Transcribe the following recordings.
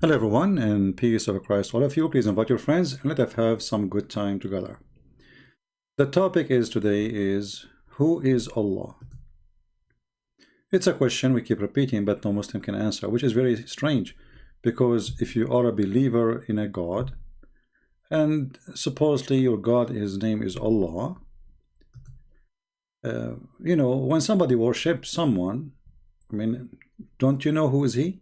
Hello everyone, and peace of Christ all of you. Please invite your friends and let us have some good time together. The topic today is who is Allah? It's a question we keep repeating but no Muslim can answer, which is very strange because if you are a believer in a God and supposedly your God, his name is Allah, when somebody worships someone, don't you know who is he?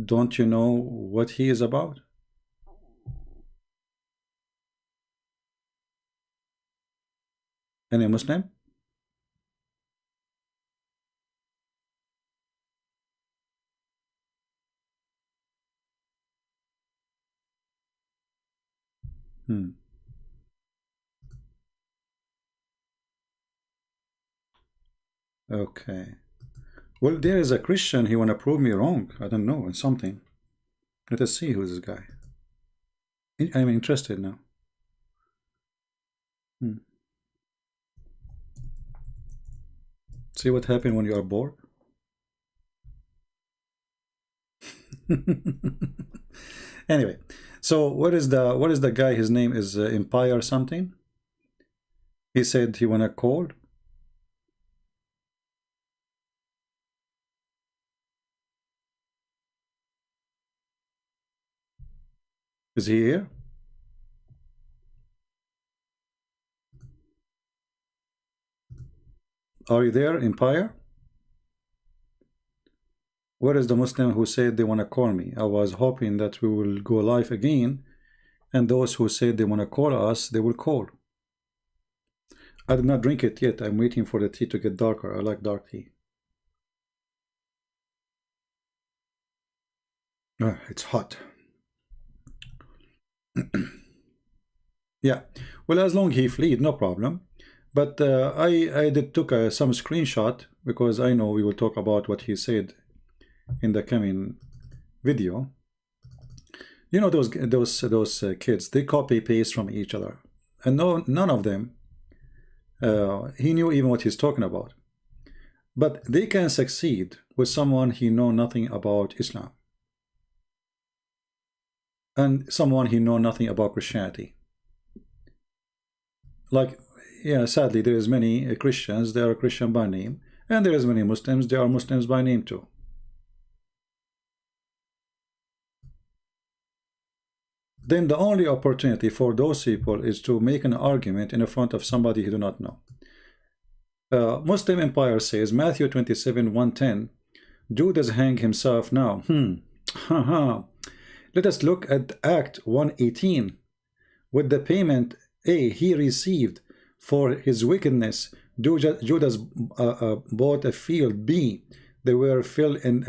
Don't you know what he is about? Any Muslim? Okay. Well, there is a Christian, he wanna prove me wrong. I don't know, something. Let us see who's this guy. I'm interested now. See what happened when you are bored? Anyway, so what is the guy? His name is Empire something. He said he wanna call. Is he here? Are you there, Empire? Where is the Muslim who said they want to call me? I was hoping that we will go live again, and those who said they want to call us, they will call. I did not drink it yet. I'm waiting for the tea to get darker. I like dark tea. It's hot. Yeah, well, as long he fled, no problem. But I did took some screenshot because I know we will talk about what he said in the coming video. You know, those kids, they copy paste from each other, and none of them he knew even what he's talking about. But they can succeed with someone he know nothing about Islam, and someone he know nothing about Christianity. Like, yeah, sadly, there is many Christians, they are Christian by name, and there is many Muslims, they are Muslims by name too. Then the only opportunity for those people is to make an argument in front of somebody who do not know. Muslim Empire says, Matthew 27:110, Judas hang himself now. Let us look at Act 1:18. With the payment A he received for his wickedness, Judas bought a field. B, they were filled in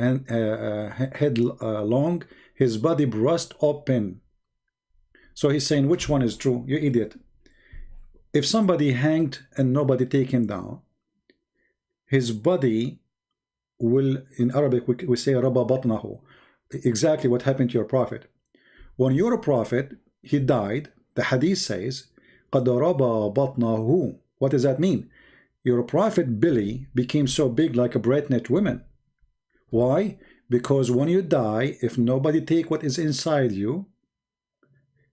headlong, his body burst open. So he's saying, which one is true? You idiot. If somebody hanged and nobody take him down, his body will, in Arabic we say raba batnahu, exactly what happened to your prophet. When your prophet, he died, the hadith says, قَدْ رَبَى بَطْنَهُ. What does that mean? Your prophet Billy became so big like a pregnant woman. Why? Because when you die, if nobody take what is inside you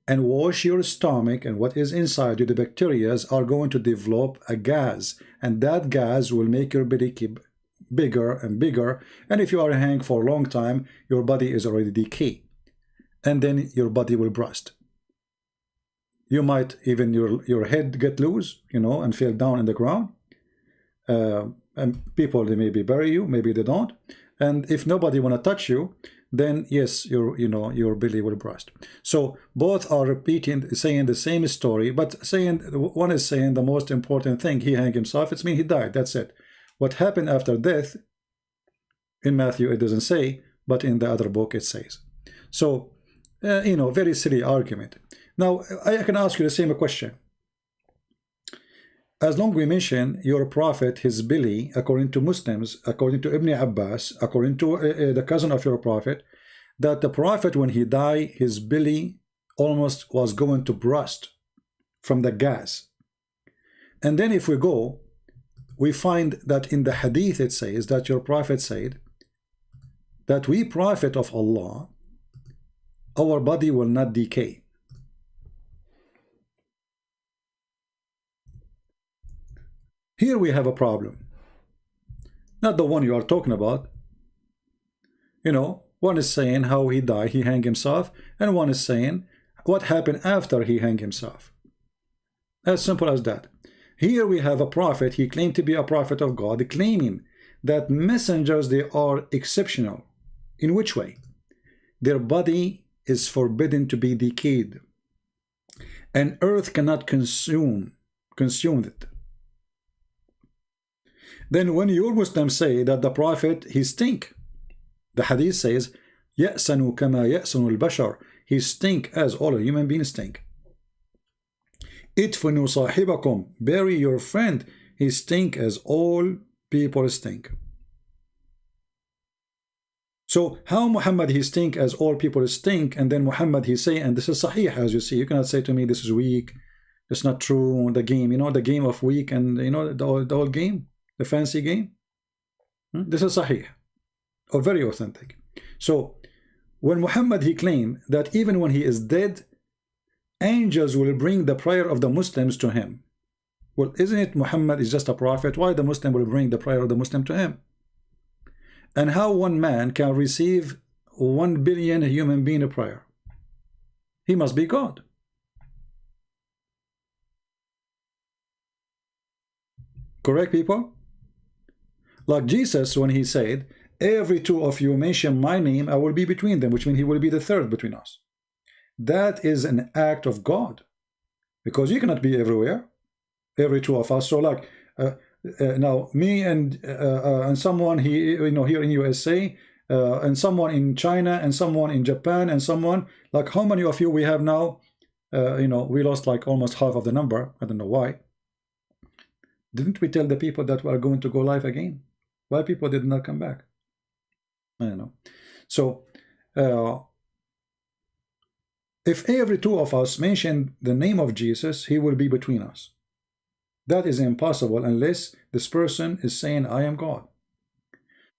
and wash your stomach and what is inside you, the bacteria are going to develop a gas, and that gas will make your body keep bigger and bigger, and if you are hanging for a long time, your body is already decay, and then your body will burst. You might even your head get loose, and fall down in the ground, and people, they maybe bury you, maybe they don't, and if nobody want to touch you, then yes, your belly will burst. So both are repeating, saying the same story, but saying, one is saying the most important thing, he hanged himself, it's mean he died, that's it. What happened after death, in Matthew it doesn't say, but in the other book it says. So, very silly argument. Now, I can ask you the same question. As long as we mention your prophet, his belly, according to Muslims, according to Ibn Abbas, according to the cousin of your prophet, that the prophet, when he died, his belly almost was going to burst from the gas. And then if we go, we find that in the hadith it says that your prophet said, that we prophet of Allah, our body will not decay. Here we have a problem. Not the one you are talking about. You know, one is saying how he died, he hanged himself, and one is saying what happened after he hanged himself. As simple as that. Here we have a prophet, he claimed to be a prophet of God, claiming that messengers, they are exceptional. In which way? Their body is forbidden to be decayed, and earth cannot consume it. Then when your Muslims say that the prophet, he stink, the hadith says, يَأْسَنُ كَمَا يَأْسَنُ الْبَشَرِ, he stink as all human beings stink. إِدْفِنُوا صَاحِبَكُمْ, bury your friend, he stink as all people stink. So how Muhammad he stink as all people stink, and then Muhammad he say, and this is sahih, as you see, you cannot say to me this is weak, it's not true, the game, you know, the game of weak, and you know, the old game, the fancy game. This is sahih, or very authentic. So when Muhammad he claimed that even when he is dead, angels will bring the prayer of the Muslims to him. Well, isn't it Muhammad is just a prophet? Why the Muslim will bring the prayer of the Muslim to him? And how one man can receive 1 billion human being a prayer? He must be God. Correct, people? Like Jesus, when he said, every two of you mention my name, I will be between them, which means he will be the third between us. That is an act of God, because you cannot be everywhere, every two of us. So like now me and someone here in USA, and someone in China, and someone in Japan, and someone, like how many of you we have now? We lost like almost half of the number. I don't know why. Didn't we tell the people that we are going to go live again? Why people did not come back? I don't know. So if every two of us mention the name of Jesus, he will be between us. That is impossible unless this person is saying, I am God.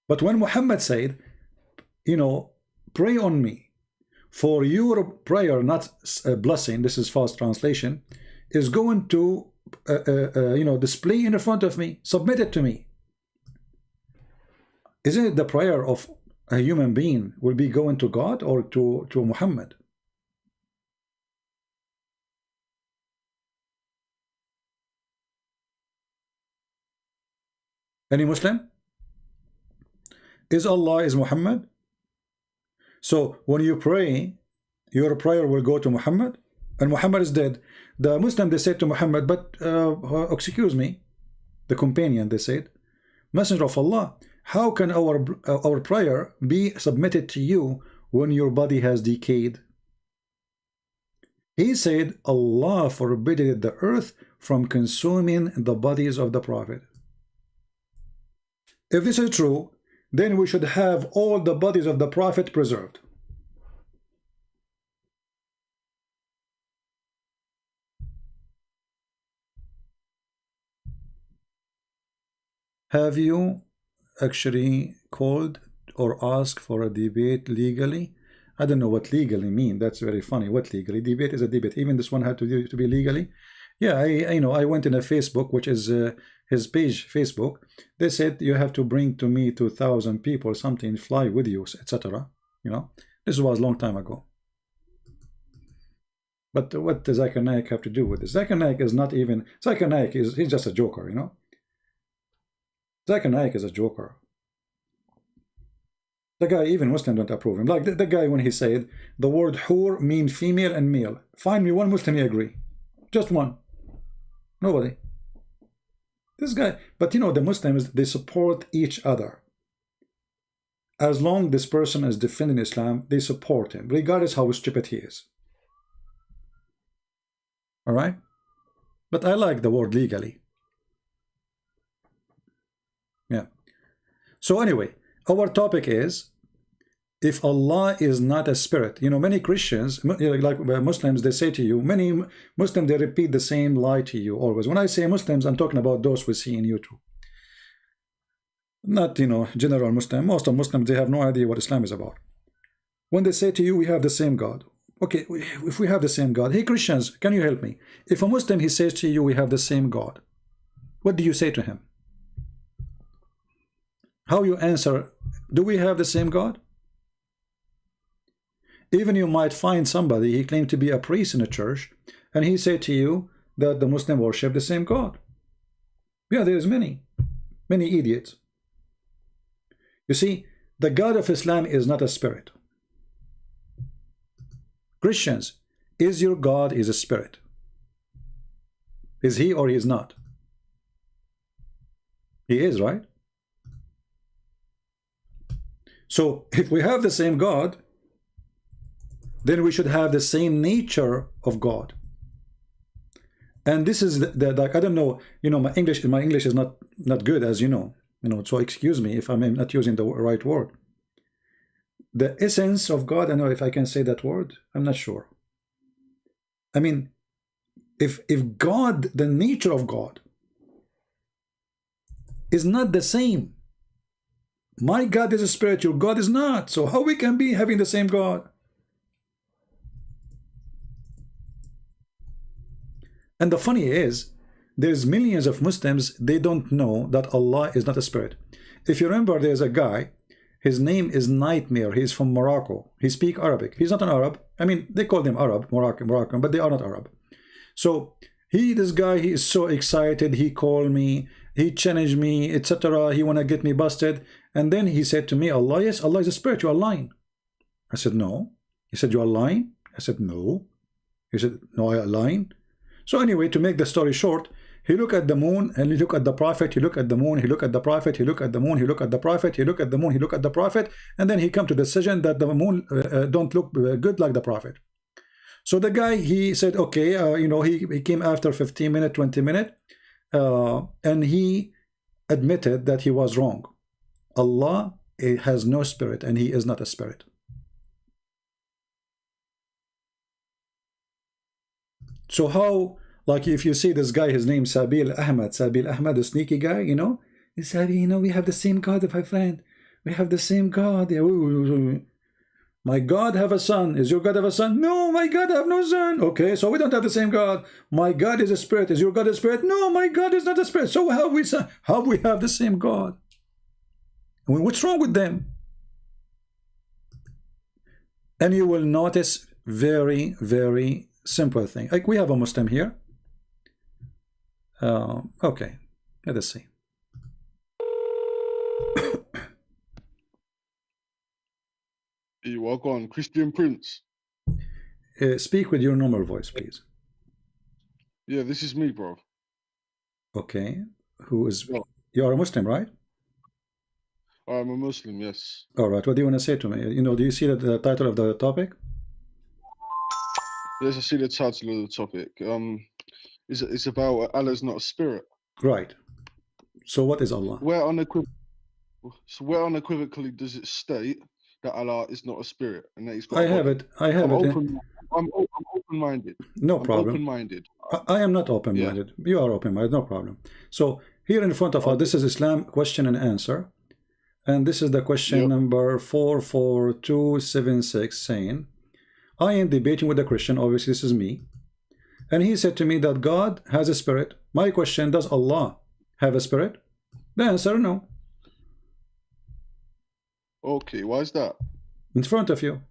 But when Muhammad said, pray on me, for your prayer, not a blessing, this is false translation, is going to, display in front of me, submit it to me. Isn't it the prayer of a human being will be going to God or to Muhammad? Any Muslim? Is Allah is Muhammad? So when you pray, your prayer will go to Muhammad, and Muhammad is dead. The Muslim, they said to Muhammad, but excuse me, the companion, they said, Messenger of Allah, how can our prayer be submitted to you when your body has decayed? He said, Allah forbade the earth from consuming the bodies of the Prophet. If this is true, then we should have all the bodies of the Prophet preserved. Have you actually called or asked for a debate legally? I don't know what legally mean. That's very funny. What legally? Debate is a debate. Even this one had to be legally. Yeah, I went in a Facebook, which is his page, Facebook. They said you have to bring to me 2,000 people, something, fly with you, etc. This was a long time ago. But what does Zakir Naik have to do with this? Zakir Naik is not even, Zakir Naik he's just a joker, Zakir Naik is a joker. The guy, even Muslim don't approve him. Like the guy when he said the word hur mean female and male. Find me one Muslim he agree. Just one. Nobody. This guy, but the Muslims, they support each other. As long this person is defending Islam, they support him, regardless how stupid he is. All right? But I like the word legally. Yeah. So anyway, our topic is, if Allah is not a spirit, many Christians, like Muslims, they say to you, many Muslims, they repeat the same lie to you always. When I say Muslims, I'm talking about those we see in YouTube. Not, general Muslim. Most of Muslims, they have no idea what Islam is about. When they say to you, we have the same God. Okay, if we have the same God, hey Christians, can you help me? If a Muslim, he says to you, we have the same God, what do you say to him? How you answer, do we have the same God? Even you might find somebody, he claimed to be a priest in a church, and he said to you that the Muslim worship the same God. Yeah, there's many idiots. You see, the God of Islam is not a spirit. Christians, is your God is a spirit? Is he or he is not? He is, right? So if we have the same God, then we should have the same nature of God. And this is like, I don't know, my English is not good, as you know, so excuse me if I'm not using the right word. The essence of God, I don't know if I can say that word, I'm not sure. I mean, if God, the nature of God is not the same, my God is a spirit, your God is not, so how we can be having the same God? And the funny is, there's millions of Muslims, they don't know that Allah is not a spirit. If you remember, there's a guy, his name is Nightmare, he's from Morocco, he speaks Arabic, he's not an Arab, I mean, they call him Arab, Moroccan, but they are not Arab. So, this guy, he is so excited, he called me, he challenged me, etc., he wanna get me busted, and then he said to me, Allah, yes, Allah is a spirit, you are lying. I said, no. He said, you are lying? I said, no. He said, no, I am lying. So anyway, to make the story short, he looked at the moon and he looked at the prophet, he looked at the moon, he looked at the prophet, he looked at the moon, he looked at the prophet, he looked at the moon, he looked at the prophet, and then he come to the decision that the moon don't look good like the prophet. So the guy, he said, okay, he came after 15 minutes, 20 minutes, and he admitted that he was wrong. Allah has no spirit and he is not a spirit. So how, like if you see this guy, his name Sabil Ahmed, the sneaky guy, he said, we have the same God, my friend. We have the same God. My God have a son. Is your God have a son? No, my God have no son. Okay, so we don't have the same God. My God is a spirit. Is your God a spirit? No, my God is not a spirit. So how we have the same God? I mean, what's wrong with them? And you will notice very, very simple thing. Like we have a Muslim here. Okay, let us see. You walk on, Christian Prince. Speak with your normal voice, please. Yeah, this is me, bro. Okay, who is? Yeah. You are a Muslim, right? I'm a Muslim, yes. All right. What do you want to say to me? Do you see the title of the topic? Yes, I see the title of the topic. It's about Allah's not a spirit. Right. So what is Allah? Where unequivocally does it state that Allah is not a spirit and that He's got? I have it. I'm open-minded. No problem. Open-minded. I am not open-minded. Yeah. You are open-minded. No problem. So here in front of us, this is Islam question and answer, and this is the question number 44276, saying, I am debating with a Christian. Obviously, this is me. And he said to me that God has a spirit. My question, does Allah have a spirit? The answer, no. Okay, why is that? In front of you.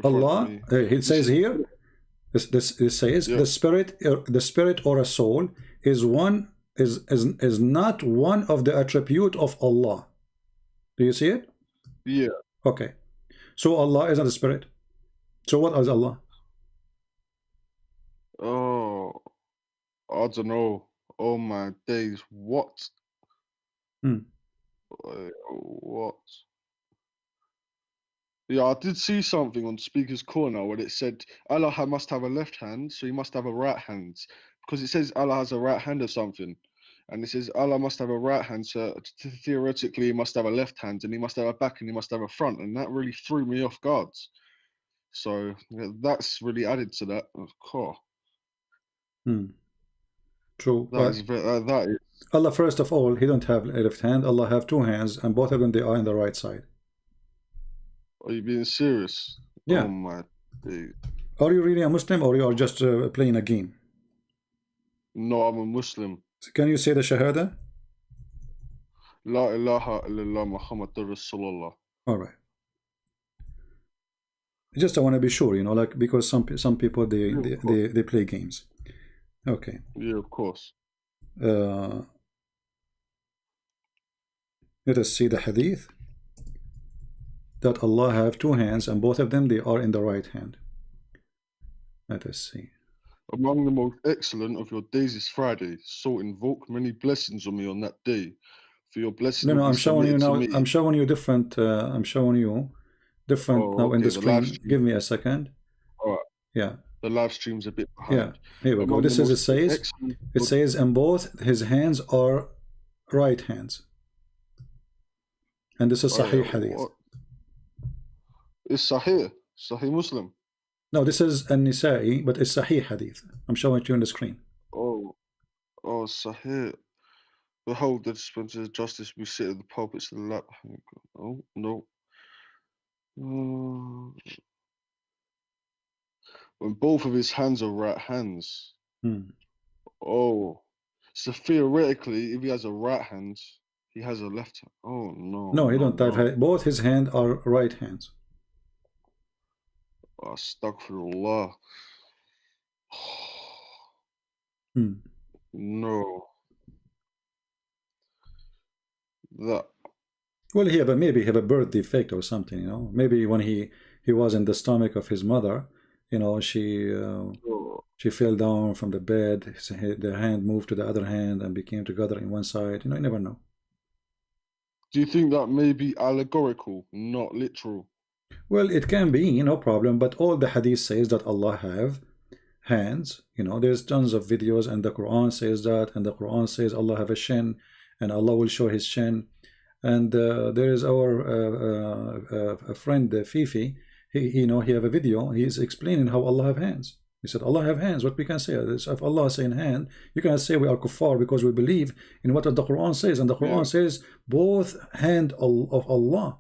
Allah, it says here, this says the spirit or a soul is not one of the attribute of Allah. Do you see it? Yeah. Okay. So Allah is not a spirit. So what is Allah? Oh, I don't know. Oh my days. What? What? Yeah, I did see something on Speaker's Corner where it said Allah must have a left hand, so he must have a right hand. Because it says Allah has a right hand or something. And it says Allah must have a right hand, so theoretically he must have a left hand, and he must have a back, and he must have a front. And that really threw me off guard. So yeah, that's really added to that. Cool. True. That is very, that is. Allah, first of all, he don't have a left hand. Allah have two hands, and both of them, they are in the right side. Are you being serious? Yeah. Oh my days. Are you really a Muslim, or you are just playing a game? No, I'm a Muslim. So can you say the Shahada? La ilaha illallah Muhammadur Rasulullah. All right. Just I want to be sure, you know, like, because some people they play games. Okay. Yeah, of course. Let us see the hadith that Allah have two hands, and both of them, they are in the right hand. Let us see. Among the most excellent of your days is Friday, so invoke many blessings on me on that day. For your blessing. No, I'm showing you now. I'm showing you different. I'm showing you different now in the screen. Give me a second. All right. Yeah. The live stream's a bit behind. Yeah. Here we go. This is, it says, and both his hands are right hands. And this is Sahih Hadith. It's Sahih Muslim. No, this is An-Nisa'i, but it's Sahih Hadith. I'm showing it to you on the screen. Oh, Sahih. Behold, the dispenser of justice, we sit at the pulpits of the lap. Oh, no. When both of his hands are right hands. Oh. So theoretically, if he has a right hand, he has a left hand. Oh, no. No, he don't have. Both his hands are right hands. Astaghfirullah. No. That. Well, maybe he have a birth defect or something, you know. Maybe when he was in the stomach of his mother, you know, she fell down from the bed. The hand moved to the other hand and became together in one side. You know, you never know. Do you think that may be allegorical, not literal? Well, it can be, no problem. But all the hadith says that Allah have hands. You know, there's tons of videos, and the Quran says that, and the Quran says Allah have a shin, and Allah will show his shin. And there is our friend Fifi. He have a video. He's explaining how Allah have hands. He said Allah have hands. What we can say is, if Allah saying hand, you cannot say we are kuffar because we believe in what the Quran says, and the Quran says both hand of Allah.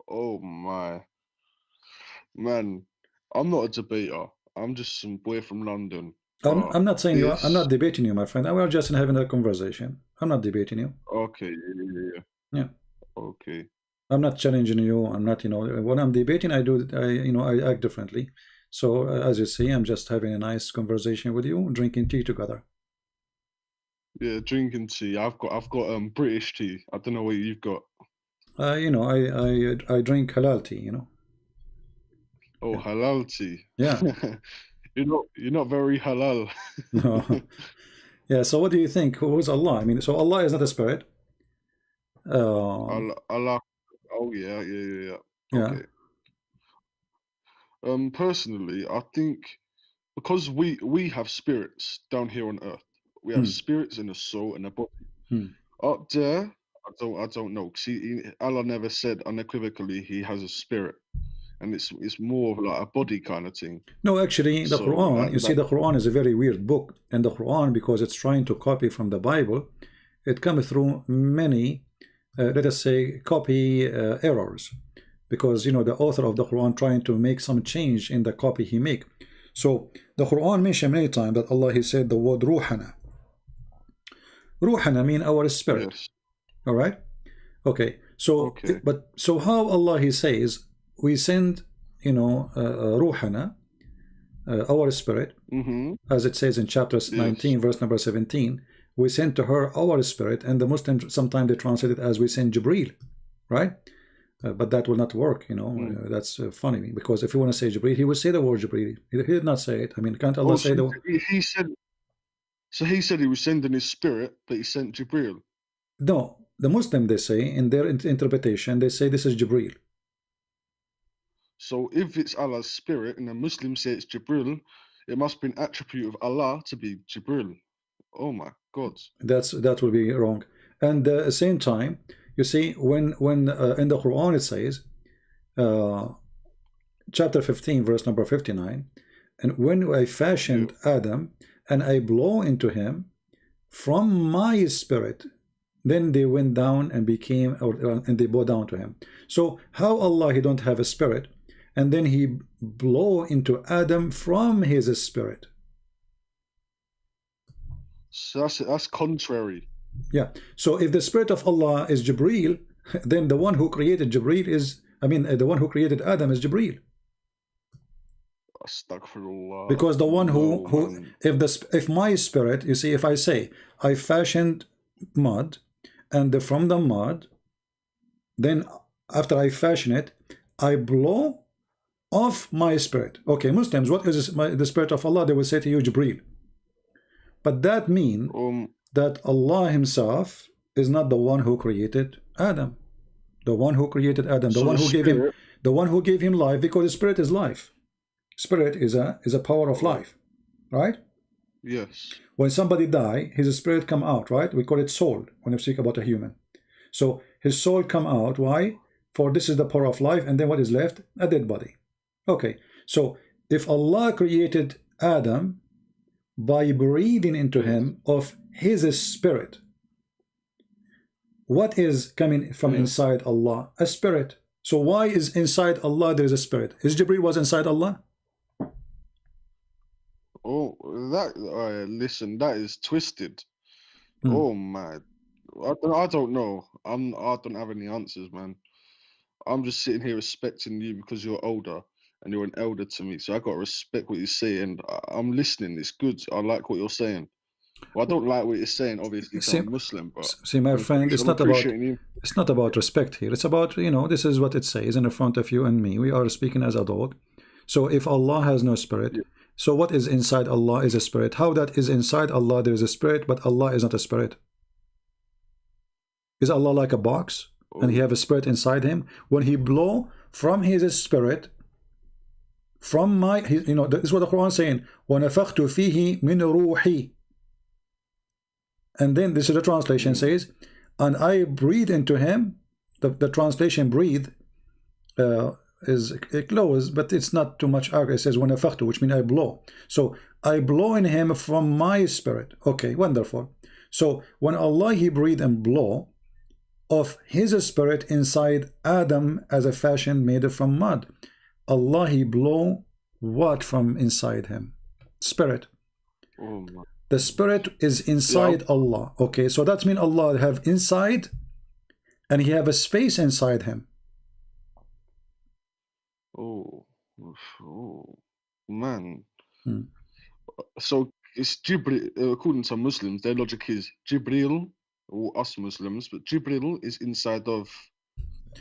Oh my man, I'm not a debater. I'm just some boy from London. I'm not saying you. I'm not debating you, my friend. We are just having a conversation. I'm not debating you. Okay. Yeah. Okay. I'm not challenging you. I'm not, when I'm debating, I act differently. So as you see, I'm just having a nice conversation with you, drinking tea together. Yeah, drinking tea. I've got British tea. I don't know what you've got. I drink halal tea. Oh, yeah. Halal tea. Yeah. You're not very halal. No. Yeah. So what do you think? Who's Allah? I mean, so Allah is not a spirit. Allah. Oh yeah. Okay. Personally, I think because we have spirits down here on earth, we have spirits in a soul and a body. Up there, I don't know. See, Allah never said unequivocally he has a spirit, and it's more of like a body kind of thing. No, actually, the Quran. You see, the Quran is a very weird book, and the Quran, because it's trying to copy from the Bible, it comes through many. Let us say copy errors, because the author of the Quran trying to make some change in the copy he make. So the Quran mentioned many times that Allah, he said the word ruhana. Ruhana mean our spirit. Yes. All right. Okay. So so how Allah, he says we send ruhana, our spirit, as it says in chapter 19 verse number 17. We send to her our spirit, and the Muslims sometimes they translate it as we send Jibreel, right? But that will not work, that's funny, because if you want to say Jibreel, he would say the word Jibreel. He did not say it. I mean, can't Allah say the word? He said he was sending his spirit, but he sent Jibreel. No, the Muslim, they say, in their interpretation, they say this is Jibreel. So if it's Allah's spirit, and the Muslims say it's Jibreel, it must be an attribute of Allah to be Jibreel. Oh my God. That will be wrong. And at the same time, you see, when in the Quran it says, chapter 15 verse number 59, and when I fashioned Adam and I blow into him from my spirit, then they went down and became, and they bow down to him. So how Allah, he don't have a spirit, and then he blow into Adam from his spirit? So that's contrary. Yeah. So if the spirit of Allah is Jibreel, then the one who created Jibreel is, I mean, the one who created Adam is Jibreel. Astaghfirullah. Because the one No, who man. if my spirit, you see, if I say I fashioned mud, and from the mud, then after I fashion it, I blow off my spirit. Okay, Muslims, what is the spirit of Allah? They will say to you, Jibreel. But that means that Allah himself is not the one who created Adam. The one who created Adam, the So one the who gave him, spirit, the one who gave him life, because the spirit is life. Spirit is a power of life, right? yes. When somebody die, his spirit come out, right? We call it soul when we speak about a human. So his soul come out. Why? For this is the power of life, and then what is left? A dead body. Okay. So if Allah created Adam by breathing into him of his spirit, what is coming from inside Allah? A spirit. So why is inside Allah there is a spirit? Is Jibreel was inside Allah? Oh, listen, that is twisted. Hmm. Oh my, I don't know. I don't have any answers, man. I'm just sitting here respecting you because you're older and you're an elder to me. So I got to respect what you say, and I'm listening. It's good. I like what you're saying. Well, I don't like what you're saying, obviously, because See, I'm Muslim, but see, my friend, I'm appreciating you. it's not about respect here. It's about, you know, this is what it says in front of you and me. We are speaking as adult. So if Allah has no spirit, so what is inside Allah is a spirit. How that is inside Allah there is a spirit, but Allah is not a spirit? Is Allah like a box and he have a spirit inside him? When he blow from his spirit, from my, you know, this is what the Quran is saying. وَنَفَخْتُ فِيهِ مِنْ رُوحِي. And then this is the translation says, and I breathe into him. The translation breathe is close, but it's not too much argue. It says وَنَفَخْتُ, which means I blow. So I blow in him from my spirit. Okay, wonderful. So when Allah he breathe and blow of his spirit inside Adam as a fashion made from mud, Allah he blow what from inside him? Spirit. The spirit is inside Allah. Okay, so that means Allah have inside and he have a space inside him. Oh, man. So it's Jibril, according to Muslims, their logic is Jibril, or us Muslims, but Jibril is inside of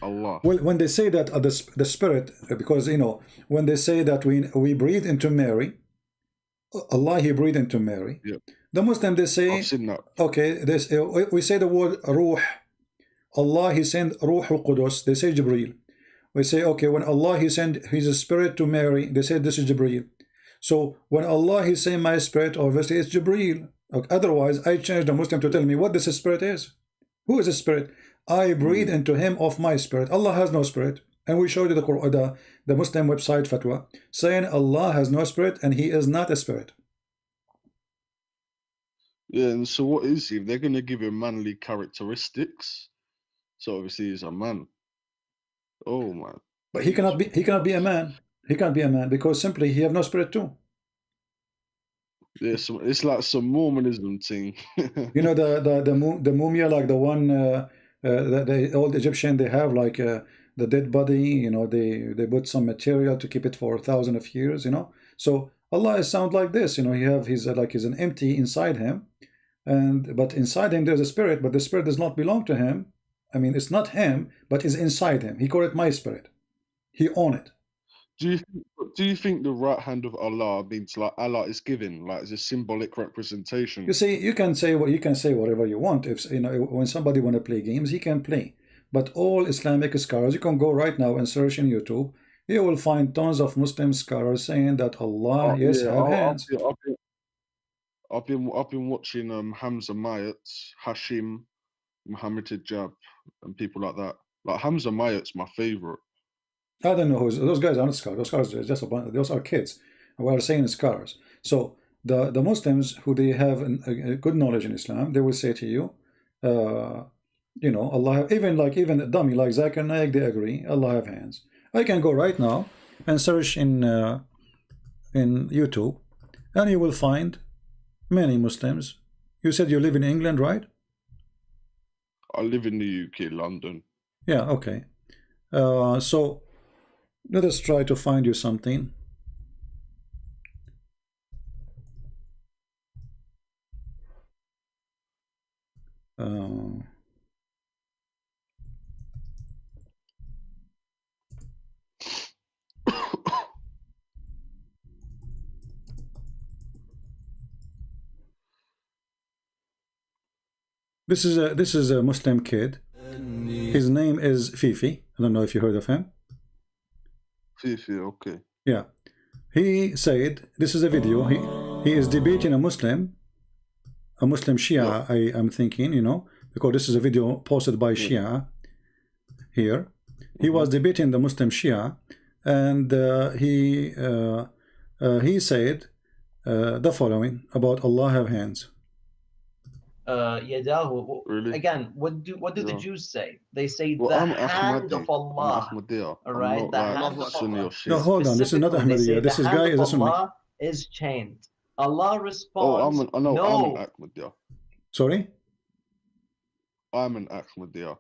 Allah. Well, when they say that the spirit, because, you know, when they say that we breathe into Mary, Allah he breathed into Mary. Yeah. The Muslim they say, I've seen that. okay, this we say the word Ruh. Allah he sent Ruh al-Qudus. They say Jibreel. We say, okay, when Allah he sent his spirit to Mary, they say this is Jibreel. So when Allah he say my spirit, obviously it's Jibreel. Okay, otherwise, I change the Muslim to tell me what this spirit is. Who is a spirit? I breathe into him of my spirit. Allah has no spirit. And we showed you the Muslim website fatwa saying Allah has no spirit and he is not a spirit. Yeah, and so what is he? They're going to give him manly characteristics. So obviously he's a man. Oh man. But he cannot be a man. He can't be a man because simply he have no spirit too. Yeah, it's like some Mormonism thing. You know the mumia, like the one the old Egyptian, they have like the dead body. You know, they put some material to keep it for 1,000 of years. You know, so Allah is sound like this. You know, he have his like he's an empty inside him, but inside him there's a spirit, but the spirit does not belong to him. I mean, it's not him, but it's inside him. He called it my spirit. He own it. Do you think the right hand of Allah means like Allah is given, like it's a symbolic representation? You see, you can say whatever you want. If you know, when somebody want to play games, he can play. But all Islamic scholars, you can go right now and search in YouTube. You will find tons of Muslim scholars saying that Allah, yes, have hands. I've been watching Hamza Mayat, Hashim, Muhammad Hijab, and people like that. Like Hamza Mayat's my favorite. I don't know those guys are not scholars. Those scholars are just those are kids. We are saying scholars. So the Muslims who they have a good knowledge in Islam, they will say to you, you know, Allah, even a dummy like Zakir Naik, they agree, Allah have hands. I can go right now and search in YouTube, and you will find many Muslims. You said you live in England, right? I live in the UK, London. Yeah, okay. So let us try to find you something. This is a Muslim kid. His name is Fifi. I don't know if you heard of him. Fifi, okay. Yeah. He said, this is a video. He is debating a Muslim Shia, I am thinking, you know, because this is a video posted by Shia here. He was debating the Muslim Shia, and he said the following about Allah have hands. Yadahu. Really? Again, what do the Jews say? They say Well, the I'm hand Ahmadi. of Allah. I'm Ahmadiyya. All I'm right, not the like hand of Sunni Allah. or Shia. No, hold on. This is not Specifically, they say Ahmadiyya. This the is guy hand is a of Sunni. Allah is chained. Allah Oh, responds, I'm an no. Ahmadiyya. Sorry? I'm an Ahmadiyya.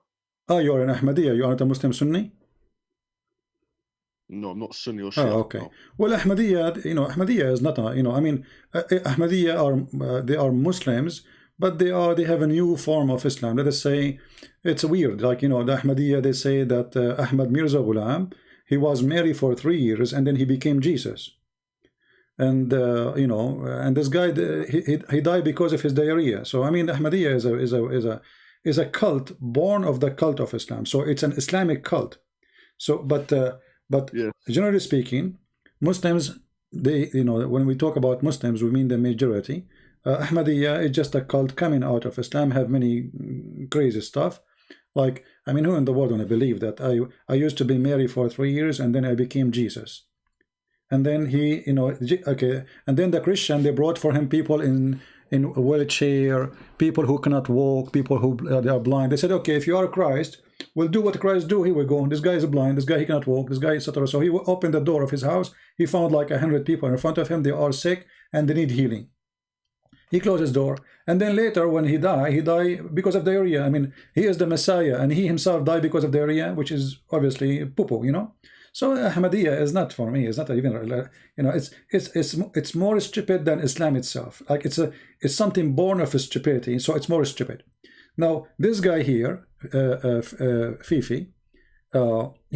Oh, you're an Ahmadiyya. You aren't a Muslim Sunni? No, I'm not Sunni or Oh, Shia. okay. No. Well, Ahmadiyya, you know, Ahmadiyya is not a, you know, I mean, Ahmadiyya are they are Muslims, but they have a new form of Islam. Let us say it's weird. Like, you know, the Ahmadiyya, they say that Ahmad Mirza Ghulam, he was married for 3 years and then he became Jesus. And you know, and this guy, he died because of his diarrhea. So I mean, Ahmadiyya is a cult born of the cult of Islam. So it's an Islamic cult. So, but Yeah. generally speaking, Muslims, they, you know, when we talk about Muslims, we mean the majority. Ahmadiyya is just a cult coming out of Islam, have many crazy stuff. Like, I mean, who in the world want to believe that I used to be married for 3 years and then I became Jesus? And then he, you know, okay, and then the Christian, they brought for him people in a wheelchair, people who cannot walk, people who they are blind. They said, okay, if you are Christ, we'll do what Christ do. Here we go. This guy is blind. This guy, he cannot walk. This guy, etc. So he opened the door of his house. He found like 100 people in front of him. They are sick and they need healing. He closed his door, and then later when he died because of diarrhea. I mean, he is the Messiah, and he himself died because of diarrhea, which is obviously poo-poo, you know. So Ahmadiyya is not for me. It's not even, you know. It's more stupid than Islam itself. Like it's something born of stupidity. So it's more stupid. Now this guy here, Fifi,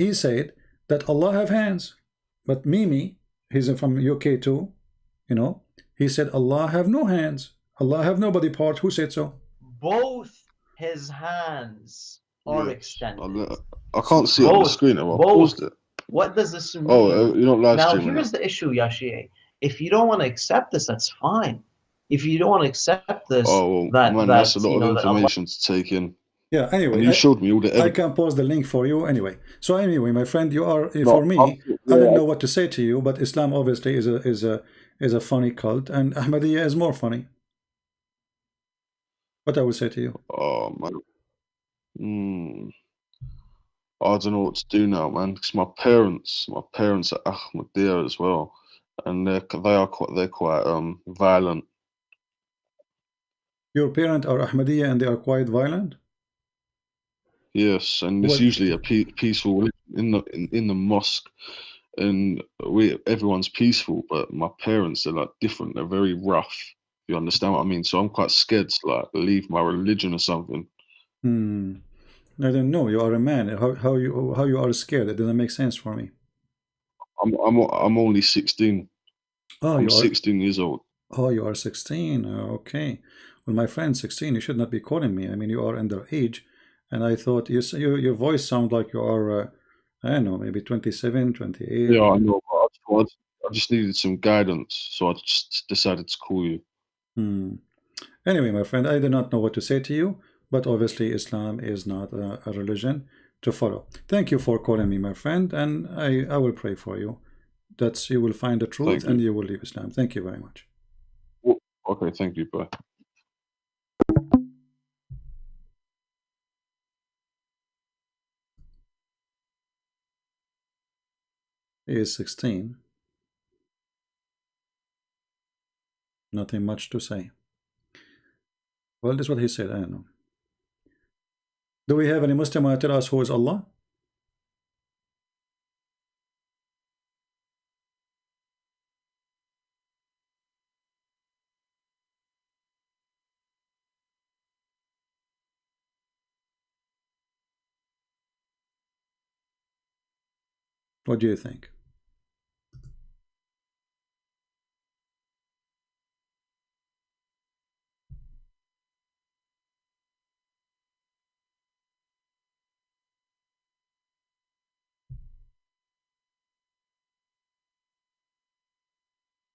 he said that Allah have hands, but Mimi, he's from UK too, you know. He said Allah have no hands. Allah have no body part. Who said so? Both his hands are Yes. extended. I can't see it on the screen. I paused it. What does this mean? Oh, you're not live Now, streaming here's it. the issue, Yashie. If you don't want to accept this, that's fine. If you don't want to accept this, Oh, well, man, that's a lot of information to take in. Yeah, anyway, And you showed me all the I evidence. can post the link for you anyway. So anyway, my friend, you are, for me, I don't know what to say to you, but Islam obviously is a funny cult, and Ahmadiyya is more funny. What I will say to you? Oh, man. I don't know what to do now, man, because my parents are Ahmadiyya as well, and they're quite violent. Your parents are Ahmadiyya and they are quite violent? Yes, and it's usually a peaceful in the mosque, and everyone's peaceful, but my parents are like different. They're very rough. You understand what I mean? So I'm quite scared to like leave my religion or something. I don't know. You are a man. How you are scared? It doesn't make sense for me. I'm only 16. Oh, I'm 16 years old. Oh, you are 16. Okay. Well, my friend, 16. You should not be calling me. I mean, you are underage, and I thought your voice sounds like you are. I don't know, maybe 27, 28. Yeah, I know. But I just needed some guidance, so I just decided to call you. Anyway, my friend, I do not know what to say to you, but obviously Islam is not a religion to follow. Thank you for calling me, my friend, and I will pray for you that you will find the truth and you will leave Islam. Thank you very much. Okay, thank you, bye. He is 16. Nothing much to say. Well, this is what he said. I don't know. Do we have any Muslim who tell us who is Allah? What do you think?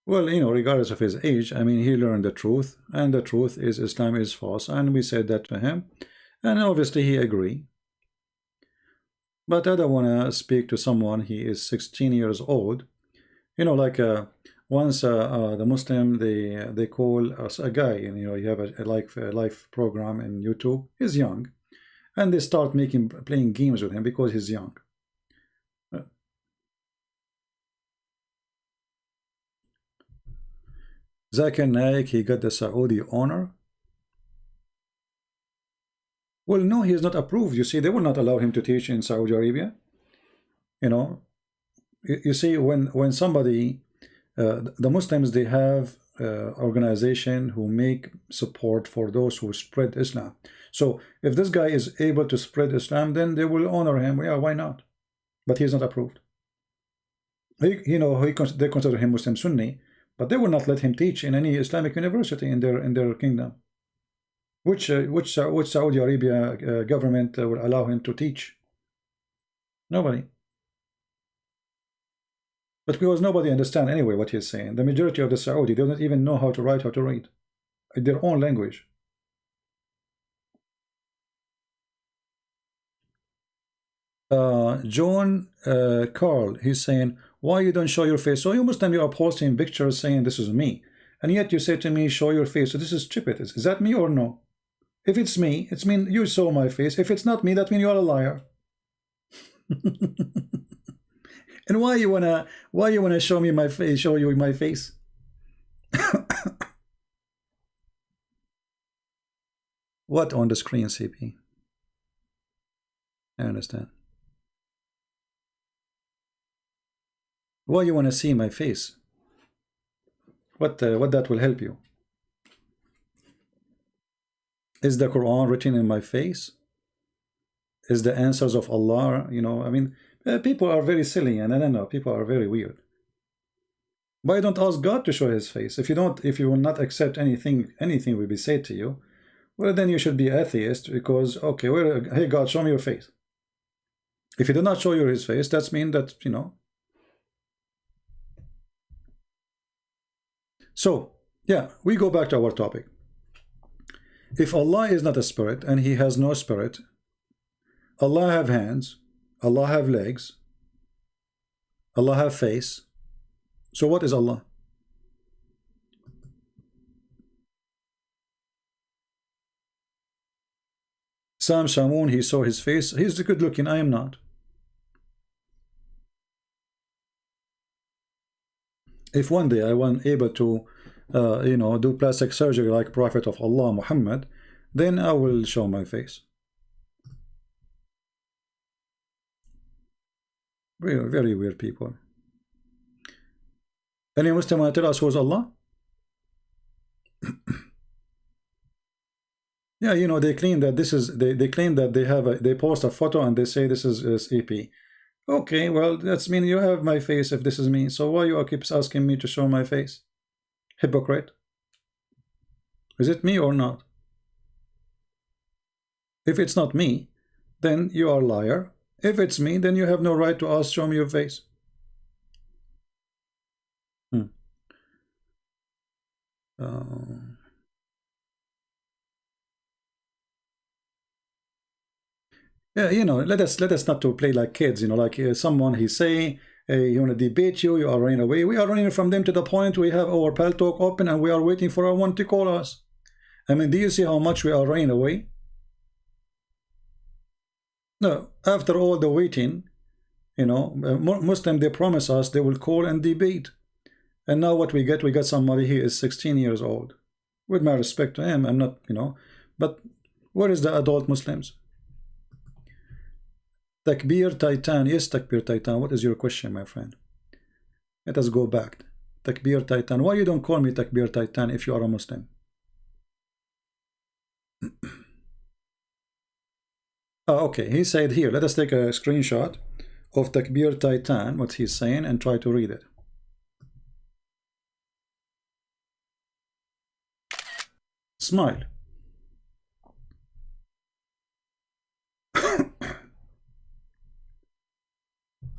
Well, you know, regardless of his age, I mean, he learned the truth, and the truth is Islam is false, and we said that to him, and obviously he agreed. But I don't want to speak to someone, he is 16 years old. You know, like once the Muslim, they call us a guy, and you know, you have a live program in YouTube. He's young, and they start playing games with him because he's young. Zakir Naik, he got the Saudi honor. Well, no, he is not approved. You see, they will not allow him to teach in Saudi Arabia. You know, you see, when somebody, the Muslims, they have organization who make support for those who spread Islam. So if this guy is able to spread Islam, then they will honor him. Yeah, why not? But he is not approved. You know, they consider him Muslim Sunni, but they will not let him teach in any Islamic university in their kingdom. Which Saudi Arabia government will allow him to teach? Nobody. But because nobody understand anyway what he's saying. The majority of the Saudi, they don't even know how to write, how to read in their own language. John Carl, he's saying, why you don't show your face? So you Muslim, you are posting pictures saying this is me, and yet you say to me, show your face. So this is stupid. Is that me or no? If it's me, it's mean you saw my face. If it's not me, that means you are a liar. And why you wanna show me my face? Show you my face? What on the screen, CP? I understand. Why you wanna see my face? What that will help you? Is the Quran written in my face? Is the answers of Allah, you know, I mean, people are very silly, and I don't know, people are very weird. Why don't ask God to show his face? If you will not accept anything will be said to you, well, then you should be atheist, because, okay, well, hey God, show me your face. If he did not show you his face, that means that, you know. So, yeah, we go back to our topic. If Allah is not a spirit, and he has no spirit, Allah have hands, Allah have legs, Allah have face. So what is Allah? Sam Shamoun, he saw his face. He's good looking, I am not. If one day I want able to you know, do plastic surgery like Prophet of Allah Muhammad, then I will show my face. Very, very weird people. Any Muslim want to tell us who is Allah? Yeah, you know, they claim that this is they claim that they post a photo and they say this is EP. Okay, well, that's mean you have my face if this is me. So why you keep asking me to show my face? Hypocrite. Is it me or not? If it's not me, then you are a liar. If it's me, then you have no right to ask, show me your face. Yeah, you know, let us not to play like kids. You know, like someone he say you want to debate you, you are running away. We are running from them to the point we have our pal talk open and we are waiting for our one to call us. I mean, do you see how much we are running away? No, after all the waiting, you know, Muslim, they promise us they will call and debate. And now what we get somebody here is 16 years old. With my respect to him, I'm not, you know, but where is the adult Muslims? Takbir Titan, yes, Takbir Titan, what is your question, my friend? Let us go back. Takbir Titan, why you don't call me Takbir Titan if you are a Muslim? Oh, okay, he said here, let us take a screenshot of Takbir Titan, what he's saying, and try to read it. Smile.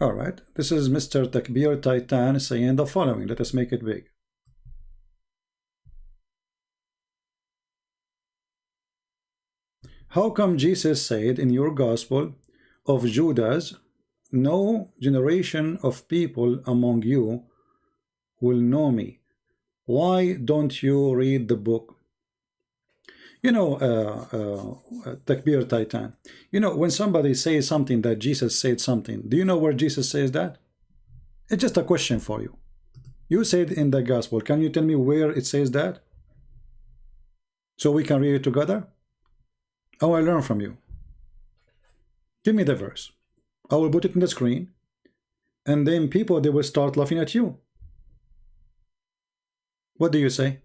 All right, this is Mr. Takbir Titan saying the following. Let us make it big. How come Jesus said in your gospel of Judas, no generation of people among you will know me? Why don't you read the book? You know, Takbir Titan, you know, when somebody says something that Jesus said something, do you know where Jesus says that? It's just a question for you. You said in the gospel, can you tell me where it says that? So we can read it together? I want to learn from you. Give me the verse. I will put it in the screen. And then people, they will start laughing at you. What do you say?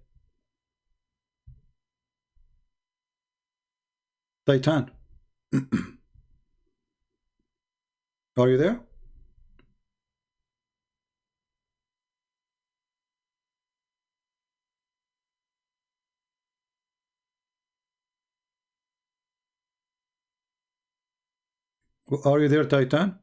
Titan. Are you there? Are you there, Titan?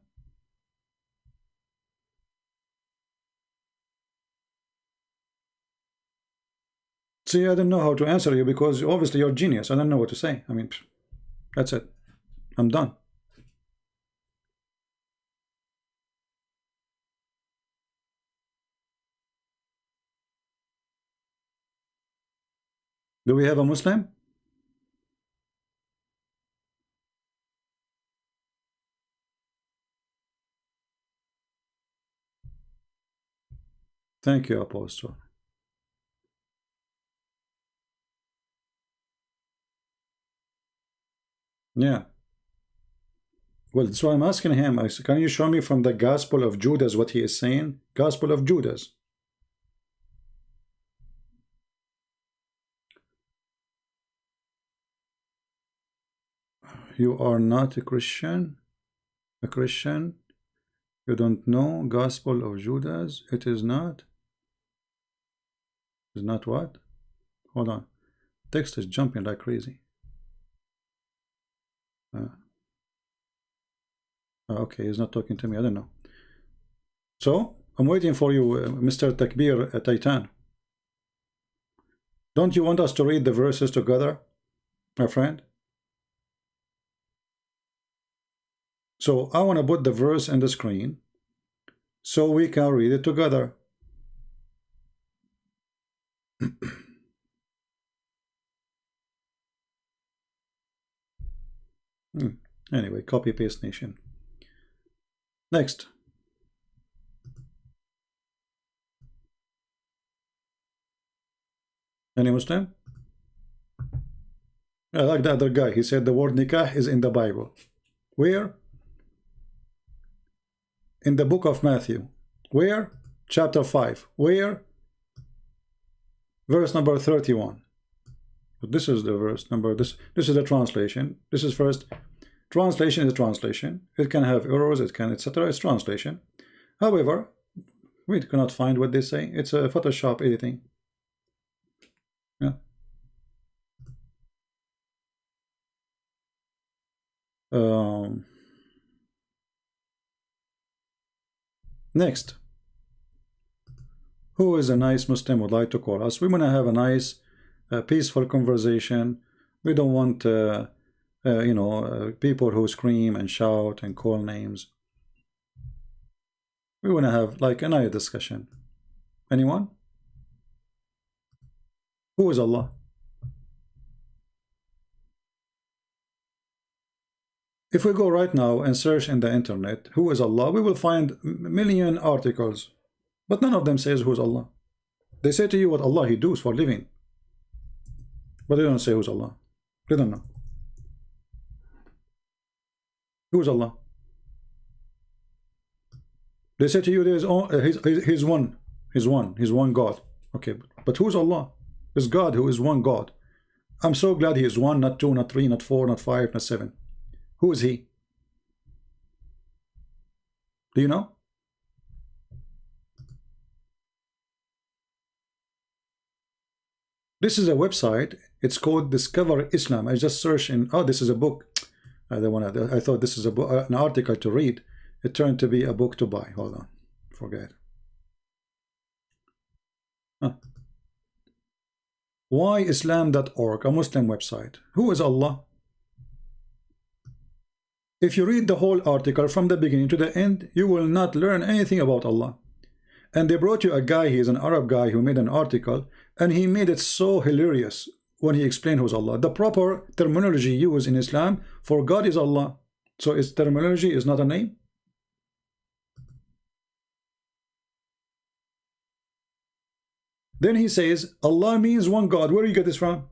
See, I don't know how to answer you because obviously you're a genius. I don't know what to say. I mean, that's it. I'm done. Do we have a Muslim? Thank you, Apostle. Yeah. Well, so I'm asking him, I said, can you show me from the Gospel of Judas what he is saying? Gospel of Judas. You are not a Christian? A Christian? You don't know Gospel of Judas? It is not? Is not what? Hold on. Text is jumping like crazy. Okay, he's not talking to me. I don't know. So, I'm waiting for you, Mr. Takbir Titan. Don't you want us to read the verses together, my friend? So, I want to put the verse in the screen so we can read it together. Anyway, copy paste nation. Next. Any Muslim? I like the other guy. He said the word nikah is in the Bible. Where? In the book of Matthew. Where? Chapter 5. Where? Verse number 31. This is the verse number. This is the translation. This is first. Translation is a translation. It can have errors, it can, etc. It's translation. However, we cannot find what they say. It's a Photoshop editing. Yeah. Next. Who is a nice Muslim would like to call us? We want to have a nice, peaceful conversation. We don't want you know, people who scream and shout and call names. We want to have like another discussion. Anyone? Who is Allah? If we go right now and search in the internet, who is Allah, we will find million articles, but none of them says who's Allah. They say to you what Allah He does for living, but they don't say who's Allah. They don't know. Who's Allah? They say to you there is he's one God. Okay, but who's Allah? It's God who is one God. I'm so glad He is one, not two, not three, not four, not five, not seven. Who is He? Do you know? This is a website. It's called Discover Islam. I just searched in. Oh, this is a book. I thought this is a book, an article to read. It turned to be a book to buy. Hold on, forget. Huh. Whyislam.org, a Muslim website. Who is Allah? If you read the whole article from the beginning to the end, you will not learn anything about Allah. And they brought you a guy, he is an Arab guy who made an article, and he made it so hilarious when he explained who's Allah. The proper terminology used in Islam for God is Allah. So its terminology is not a name. Then he says, Allah means one God. Where do you get this from?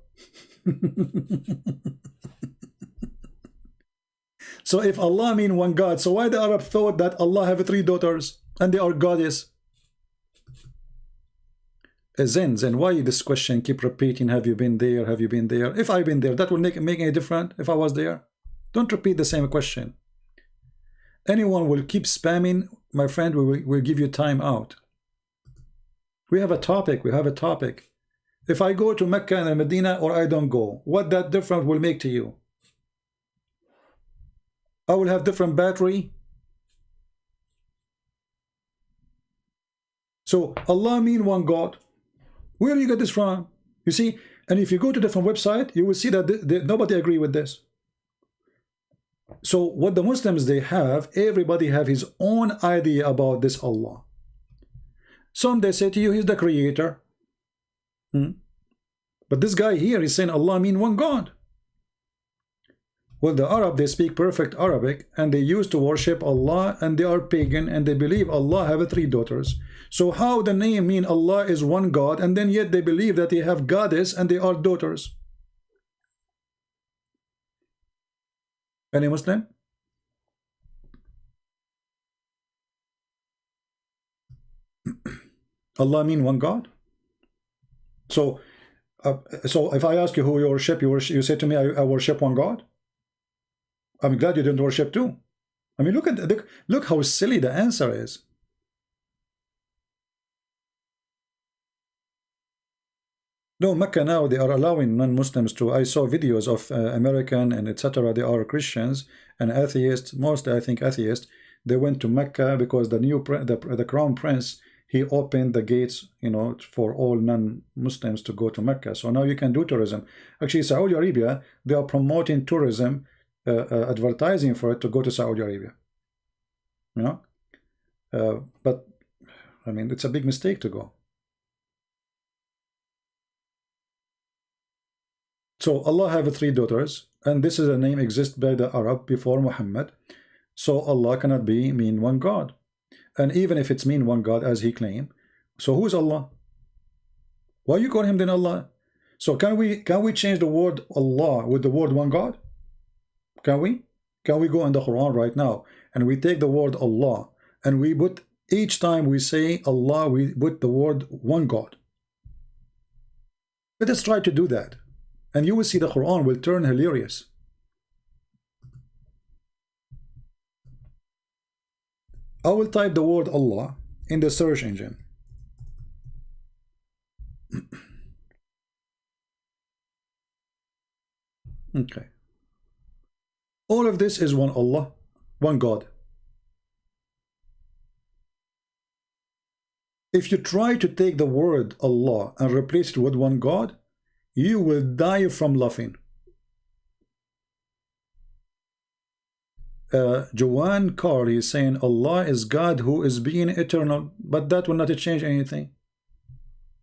So if Allah means one God, so why the Arab thought that Allah have 3 daughters and they are goddess? Zen, why this question keep repeating? Have you been there? Have you been there? If I've been there, that will make any difference if I was there? Don't repeat the same question. Anyone will keep spamming, my friend, we'll give you time out. We have a topic. We have a topic. If I go to Mecca and Medina or I don't go, what that difference will make to you? I will have different battery. So Allah mean one God. Where do you get this from? You see, and if you go to different website, you will see that nobody agree with this. So what the Muslims they have, everybody have his own idea about this Allah. Some they say to you he's the creator. But this guy here is saying Allah mean one God. Well, the Arab, they speak perfect Arabic and they used to worship Allah and they are pagan and they believe Allah have 3 daughters. So how the name mean Allah is one God and then yet they believe that they have goddess and they are daughters? Any Muslim? Allah mean one God? So if I ask you who you worship, you say to me, I worship one God? I'm glad you didn't worship two. I mean, look how silly the answer is. No, Mecca now, they are allowing non-Muslims to. I saw videos of American and etc. They are Christians and atheists, mostly I think atheists. They went to Mecca because the crown prince, he opened the gates, you know, for all non-Muslims to go to Mecca. So now you can do tourism. Actually, Saudi Arabia, they are promoting tourism, advertising for it to go to Saudi Arabia. You know, but I mean, it's a big mistake to go. So Allah have 3 daughters, and this is a name exist by the Arab before Muhammad. So Allah cannot mean one God. And even if it's mean one God as he claimed, so who is Allah? Why you call him then Allah? So can we change the word Allah with the word one God? Can we? Can we go in the Quran right now and we take the word Allah and we put, each time we say Allah, we put the word one God? Let us try to do that. And you will see the Quran will turn hilarious. I will type the word Allah in the search engine. Okay. All of this is one Allah, one God. If you try to take the word Allah and replace it with one God, you will die from laughing. Joanne Carly is saying Allah is God who is being eternal, but that will not change anything.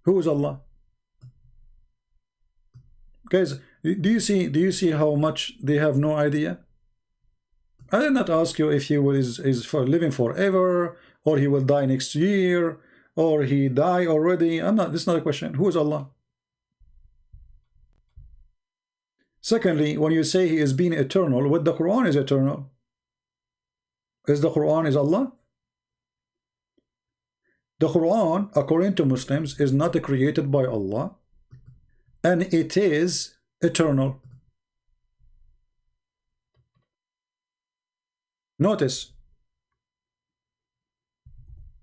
Who is Allah? Guys, do you see how much they have no idea? I did not ask you if he is for living forever, or he will die next year, or he die already. This is not a question. Who is Allah? Secondly, when you say he is being eternal, what the Quran is eternal? Is the Quran is Allah? The Quran, according to Muslims, is not created by Allah, and it is eternal. Notice,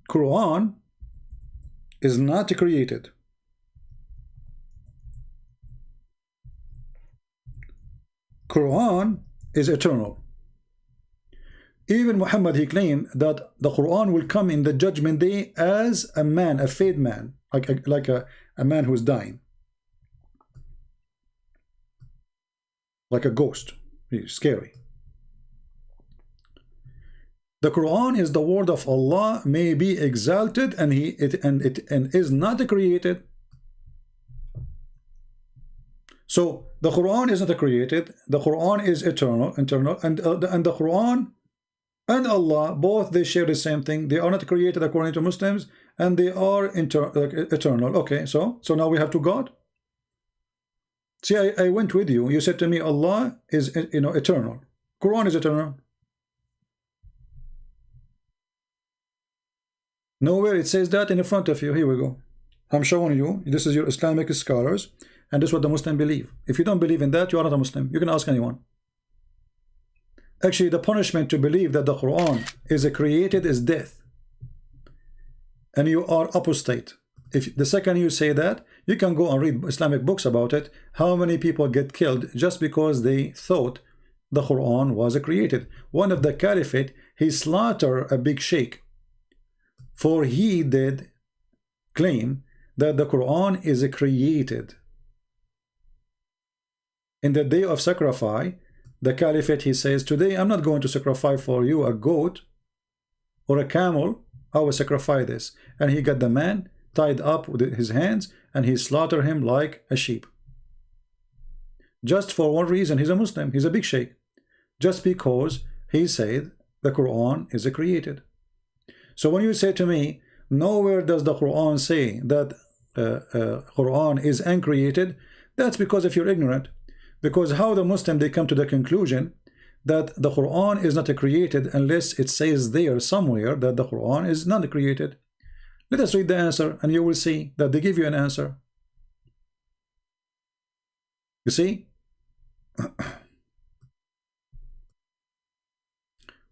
Quran is not created. Quran is eternal. Even Muhammad, he claimed that the Quran will come in the judgment day as a man, a fade man, like a man who's dying, like a ghost. He's scary. The Quran is the word of Allah, may be exalted, and it is not created. So the Quran is not created. The Quran is eternal, and the Quran and Allah, both they share the same thing. They are not created according to Muslims, and they are eternal. Okay, so now we have two God. See, I went with you. You said to me, Allah is eternal. Quran is eternal. Nowhere it says that in front of you. Here we go. I'm showing you. This is your Islamic scholars, and this is what the Muslim believe. If you don't believe in that, you are not a Muslim. You can ask anyone. Actually, the punishment to believe that the Quran is created is death, and you are apostate. If the second you say that, you can go and read Islamic books about it. How many people get killed just because they thought the Quran was created? One of the caliphate, he slaughtered a big sheikh, for he did claim that the Quran is created. In the day of sacrifice, the caliphate, he says, today I'm not going to sacrifice for you a goat or a camel. I will sacrifice this. And he got the man tied up with his hands, and he slaughtered him like a sheep. Just for one reason, he's a Muslim, he's a big sheikh. Just because he said the Quran is created. So when you say to me, nowhere does the Quran say that Quran is uncreated, that's because if you're ignorant. Because how the Muslim, they come to the conclusion that the Quran is not created unless it says there somewhere that the Quran is not created. Let us read the answer, and you will see that they give you an answer. You see?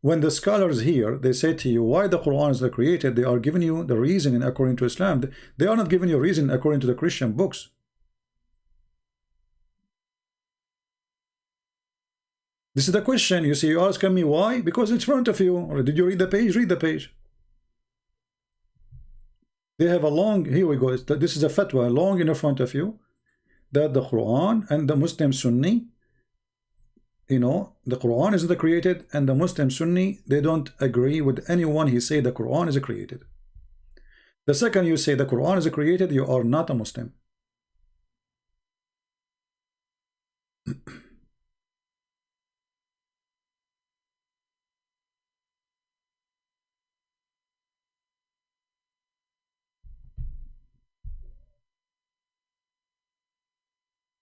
When the scholars here, they say to you why the Quran is not created, they are giving you the reasoning according to Islam. They are not giving you reason according to the Christian books. This is the question. You see, you're asking me why? Because it's in front of you. Or did you read the page? Read the page. They have a long, here we go. This is a fatwa, long in front of you, that the Quran and the Muslim Sunni, the Quran is not created, and the Muslim Sunni, they don't agree with anyone. He say the Quran is created. The second you say the Quran is created, you are not a Muslim.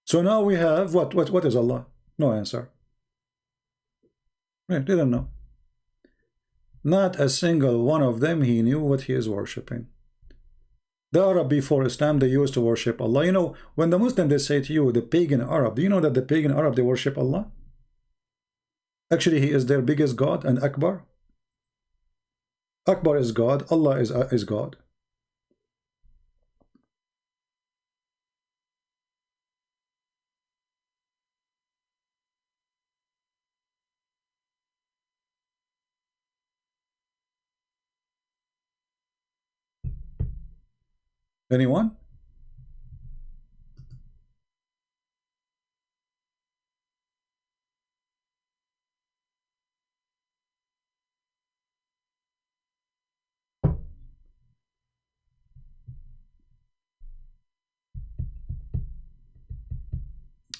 So now we have what is Allah? No answer. They don't know. Not a single one of them he knew what he is worshipping. The Arab before Islam, they used to worship Allah. When the Muslim, they say to you, the pagan Arab, do you know that the pagan Arab, they worship Allah? Actually, he is their biggest God, and Akbar. Akbar is God, Allah is God. Anyone?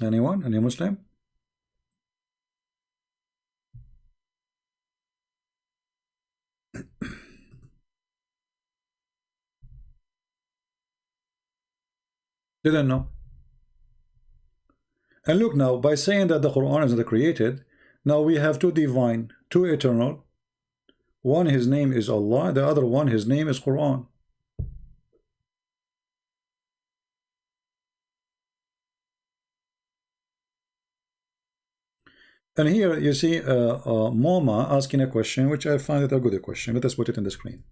Anyone? Any Muslim? Didn't know. And look now, by saying that the Quran is not created, now we have two divine, two eternal. One, his name is Allah, the other one, his name is Quran. And here you see Moma asking a question, which I find it a good question. Let us put it in the screen.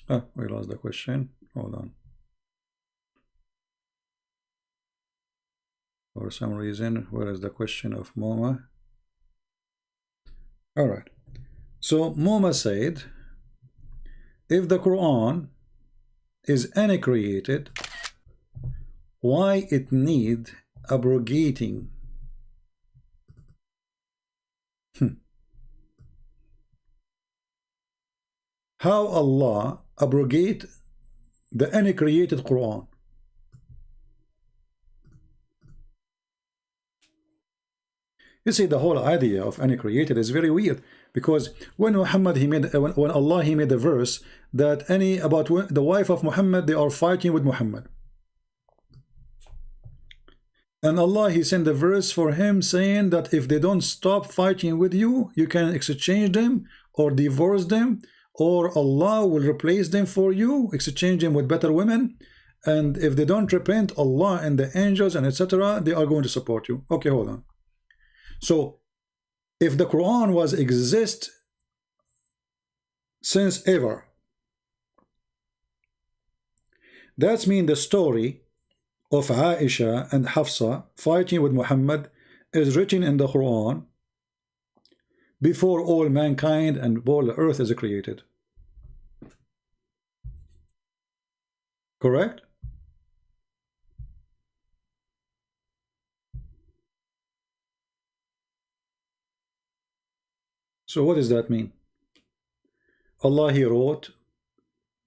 Oh, we lost the question. Hold on. For some reason, where is the question of Moma? All right. So Moma said, if the Quran is uncreated, why it need abrogating? How Allah abrogate the uncreated Quran? You see, the whole idea of uncreated is very weird, because when Muhammad when Allah he made a verse that about the wife of Muhammad, they are fighting with Muhammad, and Allah he sent a verse for him saying that if they don't stop fighting with you, you can exchange them or divorce them, or Allah will replace them for you, exchange them with better women, and if they don't repent, Allah and the angels and etc., they are going to support you. Okay, hold on. So if the Quran was exist since ever, that's mean the story of Aisha and Hafsa fighting with Muhammad is written in the Quran before all mankind and all the earth is created. Correct? So what does that mean? Allah he wrote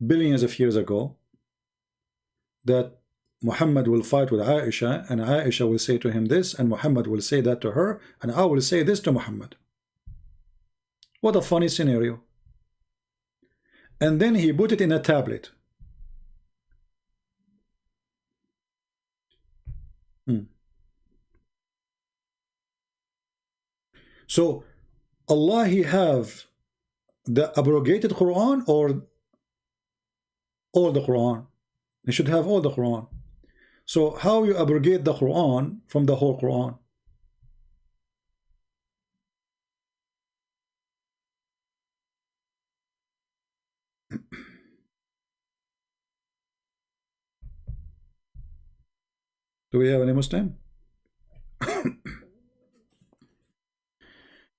billions of years ago that Muhammad will fight with Aisha, and Aisha will say to him this, and Muhammad will say that to her, and I will say this to Muhammad. What a funny scenario. And then he put it in a tablet. So Allah he have the abrogated Quran or all the Quran? He should have all the Quran. So how you abrogate the Quran from the whole Quran? Do we have any Muslim?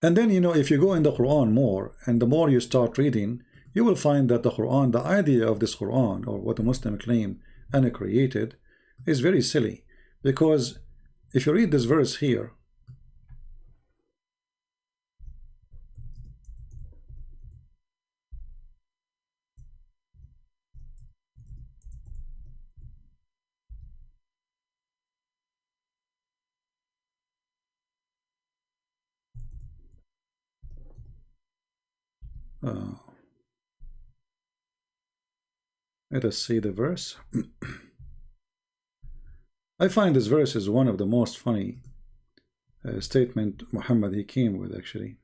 And then, you know, if you go in the Quran more, and the more you start reading, you will find that the Quran, the idea of this Quran, or what the Muslim claim and created, is very silly. Because if you read this verse here, let us see the verse. I find this verse is one of the most funny statement Muhammad he came with, actually.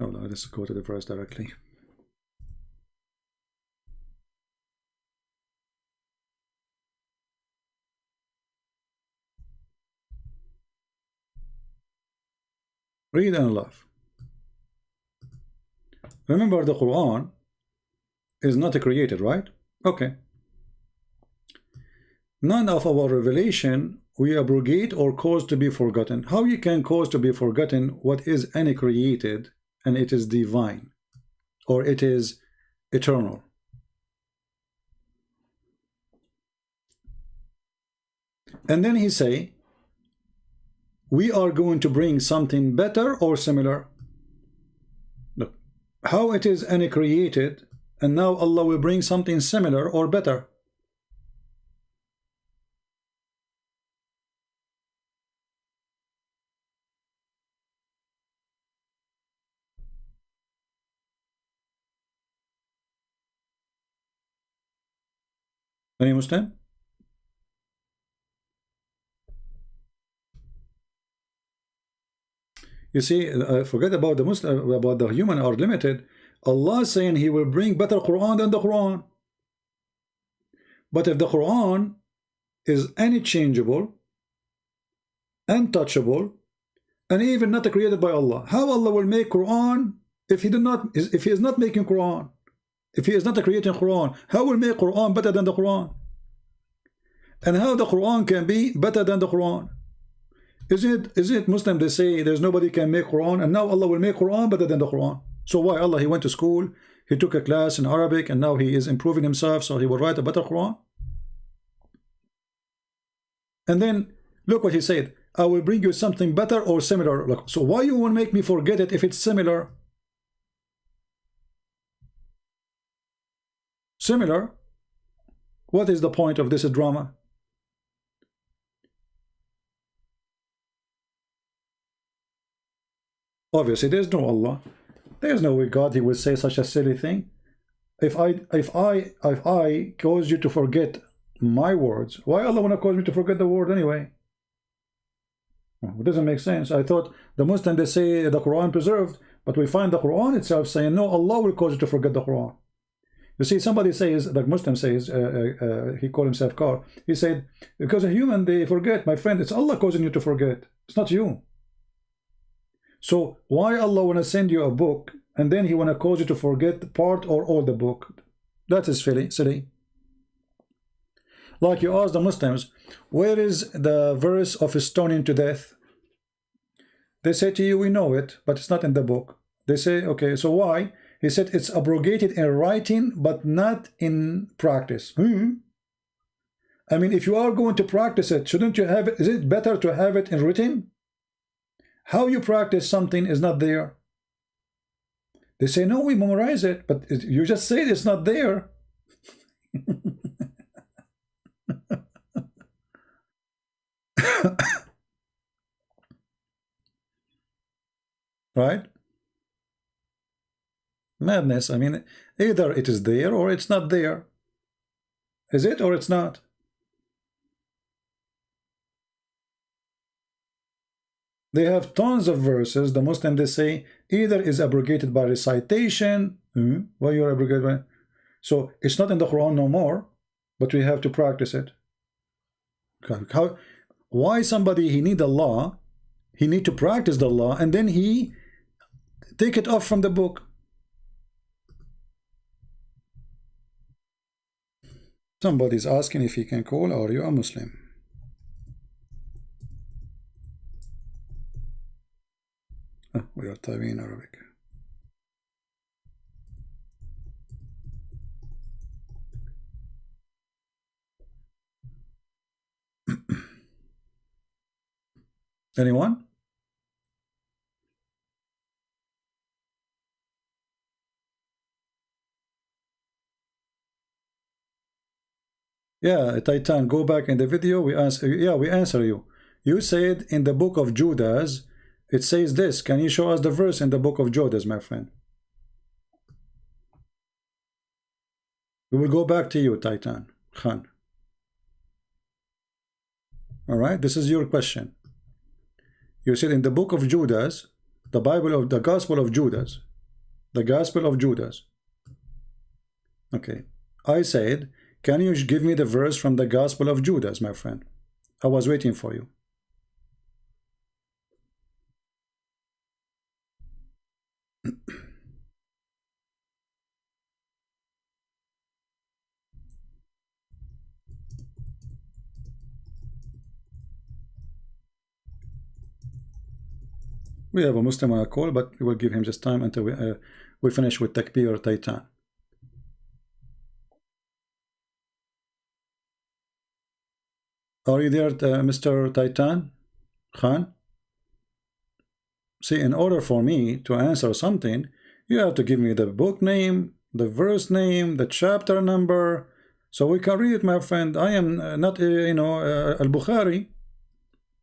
Oh, no, let's go to the verse directly. Read and laugh. Remember, the Quran is not created, right? Okay. None of our revelation we abrogate or cause to be forgotten. How you can cause to be forgotten what is uncreated and it is divine, or it is eternal? And then he say, we are going to bring something better or similar. how it is uncreated, and now Allah will bring something similar or better. Any Muslim? You see, forget about the Muslim, about the human are limited. Allah saying He will bring better Quran than the Quran. But if the Quran is unchangeable, untouchable, and even not created by Allah, how Allah will make Quran if He did not, if He is not making Quran, if He is not creating Quran? How will make Quran better than the Quran? And how the Quran can be better than the Quran? Isn't it Muslim they say there's nobody can make Quran, and now Allah will make Quran better than the Quran? So why Allah? He went to school, he took a class in Arabic, and now he is improving himself, so he will write a better Quran. And then look what he said: I will bring you something better or similar. So why you want to make me forget it if it's similar? Similar? What is the point of this drama? Obviously, there's no Allah. There's no way God He will say such a silly thing. If I cause you to forget my words, why Allah wanna cause me to forget the word anyway? It doesn't make sense. I thought the Muslims they say the Quran preserved, but we find the Quran itself saying no, Allah will cause you to forget the Quran. You see, somebody says, the Muslim says, he called himself Kar. He said, because a human they forget, my friend. It's Allah causing you to forget. It's not you. So why Allah wanna send you a book and then He wanna cause you to forget part or all the book? That is silly. Like you ask the Muslims, where is the verse of stoning to death? They say to you, we know it, but it's not in the book. They say, okay, so why? He said it's abrogated in writing, but not in practice. I mean, if you are going to practice it, shouldn't you have it? Is it better to have it in written? How you practice something is not there. They say, no, we memorize it, but you just said it's not there. Right? Madness. I mean, either it is there or it's not there. Is it or it's not? They have tons of verses. The Muslim they say either is abrogated by recitation. Why you're abrogated by? So it's not in the Quran no more, but we have to practice it. How? Why somebody he need a law, he need to practice the law, and then he take it off from the book. Somebody's asking if he can call. Are you a Muslim? We are typing in Arabic. Anyone? Yeah, Titan, go back in the video. We answer. Yeah, we answer you. You said in the book of Judas, it says this. Can you show us the verse in the book of Judas, my friend? We will go back to you, Titan Khan. All right, this is your question. You said in the book of Judas, the Bible of the Gospel of Judas, the Gospel of Judas. Okay, I said, can you give me the verse from the Gospel of Judas, my friend? I was waiting for you. We have a Muslim on a call, but we will give him just time until we finish with Takbir Titan. Are you there, Mr. Titan Khan? See, in order for me to answer something, You have to give me the book name, the verse name, the chapter number, so we can read it, my friend. I am not, Al-Bukhari.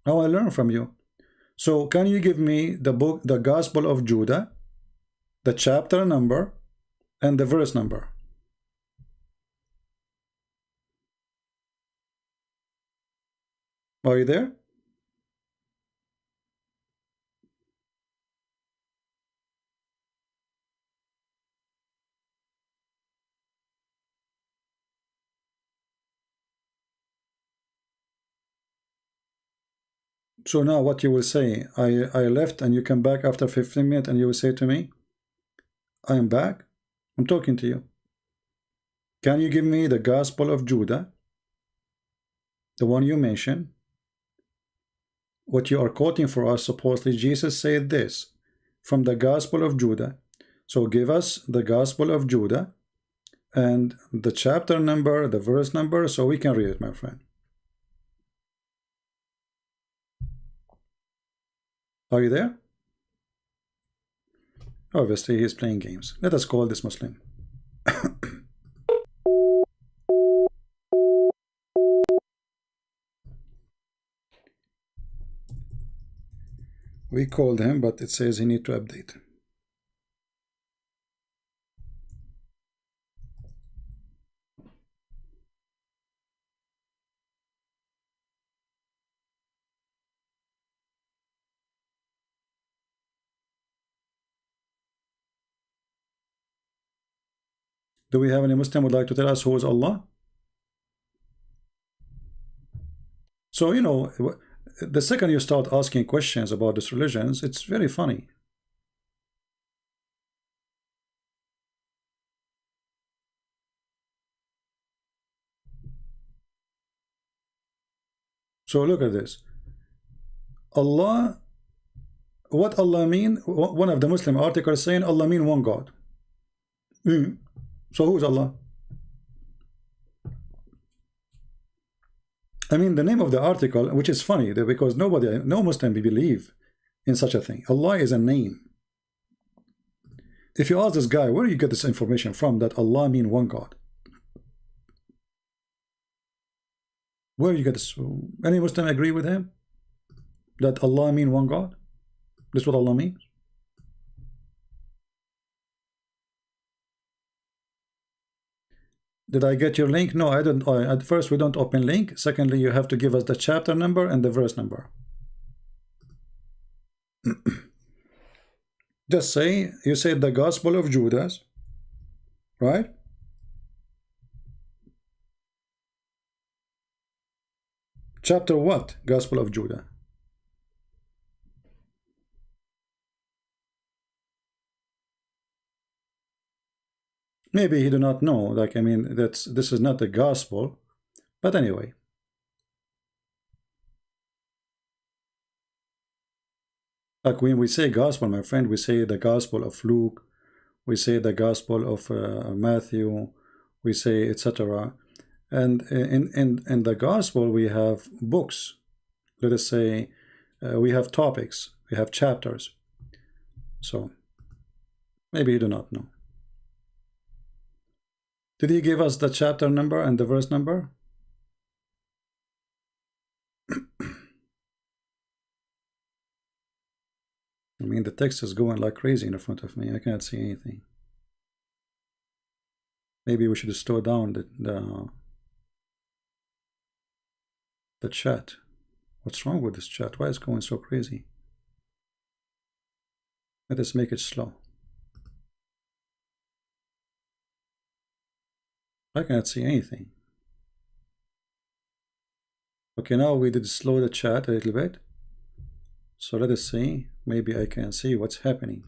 How I learn from you. So can you give me the book, the Gospel of Judah, the chapter number, and the verse number? Are you there? So now what you will say, I left and you come back after 15 minutes and you will say to me, I am back. I'm talking to you. Can you give me the Gospel of Judah, the one you mentioned? What you are quoting for us, supposedly Jesus said this from the Gospel of Judah. So give us the Gospel of Judah and the chapter number, the verse number, so we can read it, my friend. Are you there? Obviously, he's playing games. Let us call this Muslim. We called him, but it says he need to update. Do we have any Muslim would like to tell us who is Allah? So, you know, the second you start asking questions about these religions, it's very funny. So look at this. Allah, what Allah mean? One of the Muslim articles saying Allah mean one God. So who's Allah? I mean, the name of the article, which is funny, because no Muslim believe in such a thing. Allah is a name. If you ask this guy, where do you get this information from that Allah mean one God? Where do you get this? Any Muslim agree with him that Allah mean one God? This is what Allah means? Did I get your link? No, I don't. At first, we don't open link. Secondly, you have to give us the chapter number and the verse number. Just say, you said the Gospel of Judas, right? Chapter what? Gospel of Judah. Maybe he do not know. Like, I mean, this is not the gospel. But anyway. Like when we say gospel, my friend, we say the gospel of Luke, we say the gospel of Matthew, we say etc. And in the gospel we have books. Let us say we have topics, we have chapters. So maybe you do not know. Did he give us the chapter number and the verse number? I mean, the text is going like crazy in front of me. I cannot see anything. Maybe we should slow down the chat. What's wrong with this chat? Why is it going so crazy? Let us make it slow. I cannot see anything. Okay, now we did slow the chat a little bit. So let us see. Maybe I can see what's happening.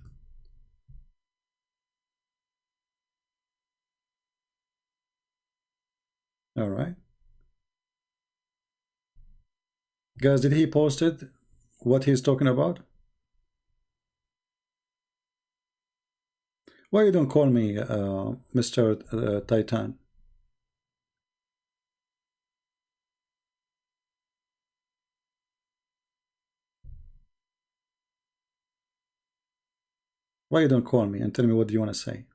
All right. Guys, did he post it? What he's talking about? Why you don't call me Mr. Titan? Why you don't call me and tell me what do you want to say?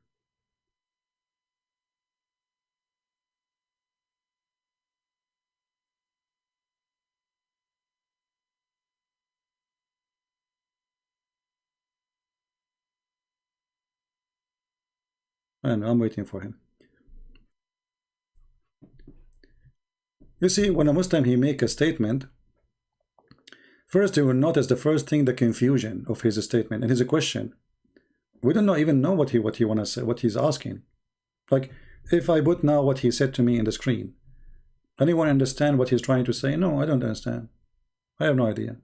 I know, I'm waiting for him. You see, when a Muslim he make a statement, first you will notice the first thing, the confusion of his statement and his question. We don't even know what he want to say, what he's asking. Like, if I put now what he said to me in the screen, anyone understand what he's trying to say? No, I don't understand. I have no idea.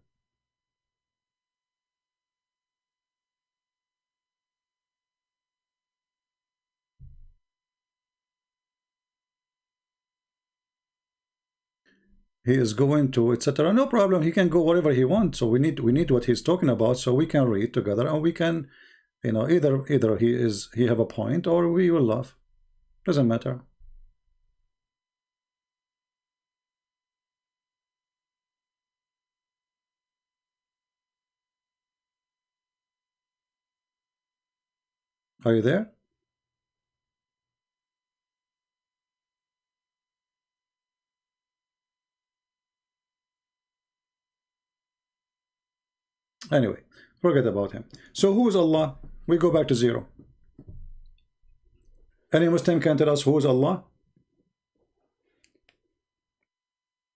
He is going to etc. No problem. He can go wherever he wants. So we need what he's talking about, so we can read together and we can, you know, either he have a point or we will laugh. Doesn't matter. Are you there? Anyway, forget about him. So who is Allah? We go back to zero. Any Muslim can tell us who is Allah?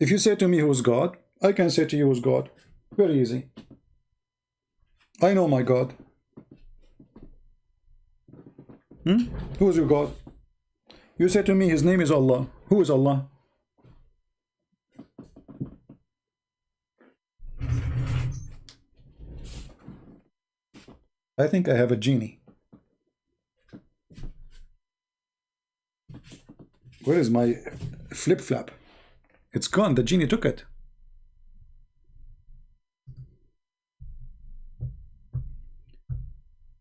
If you say to me who is God, I can say to you who is God. Very easy. I know my God. Who is your God? You say to me his name is Allah. Who is Allah? I think I have a genie. Where is my flip-flap? It's gone. The genie took it.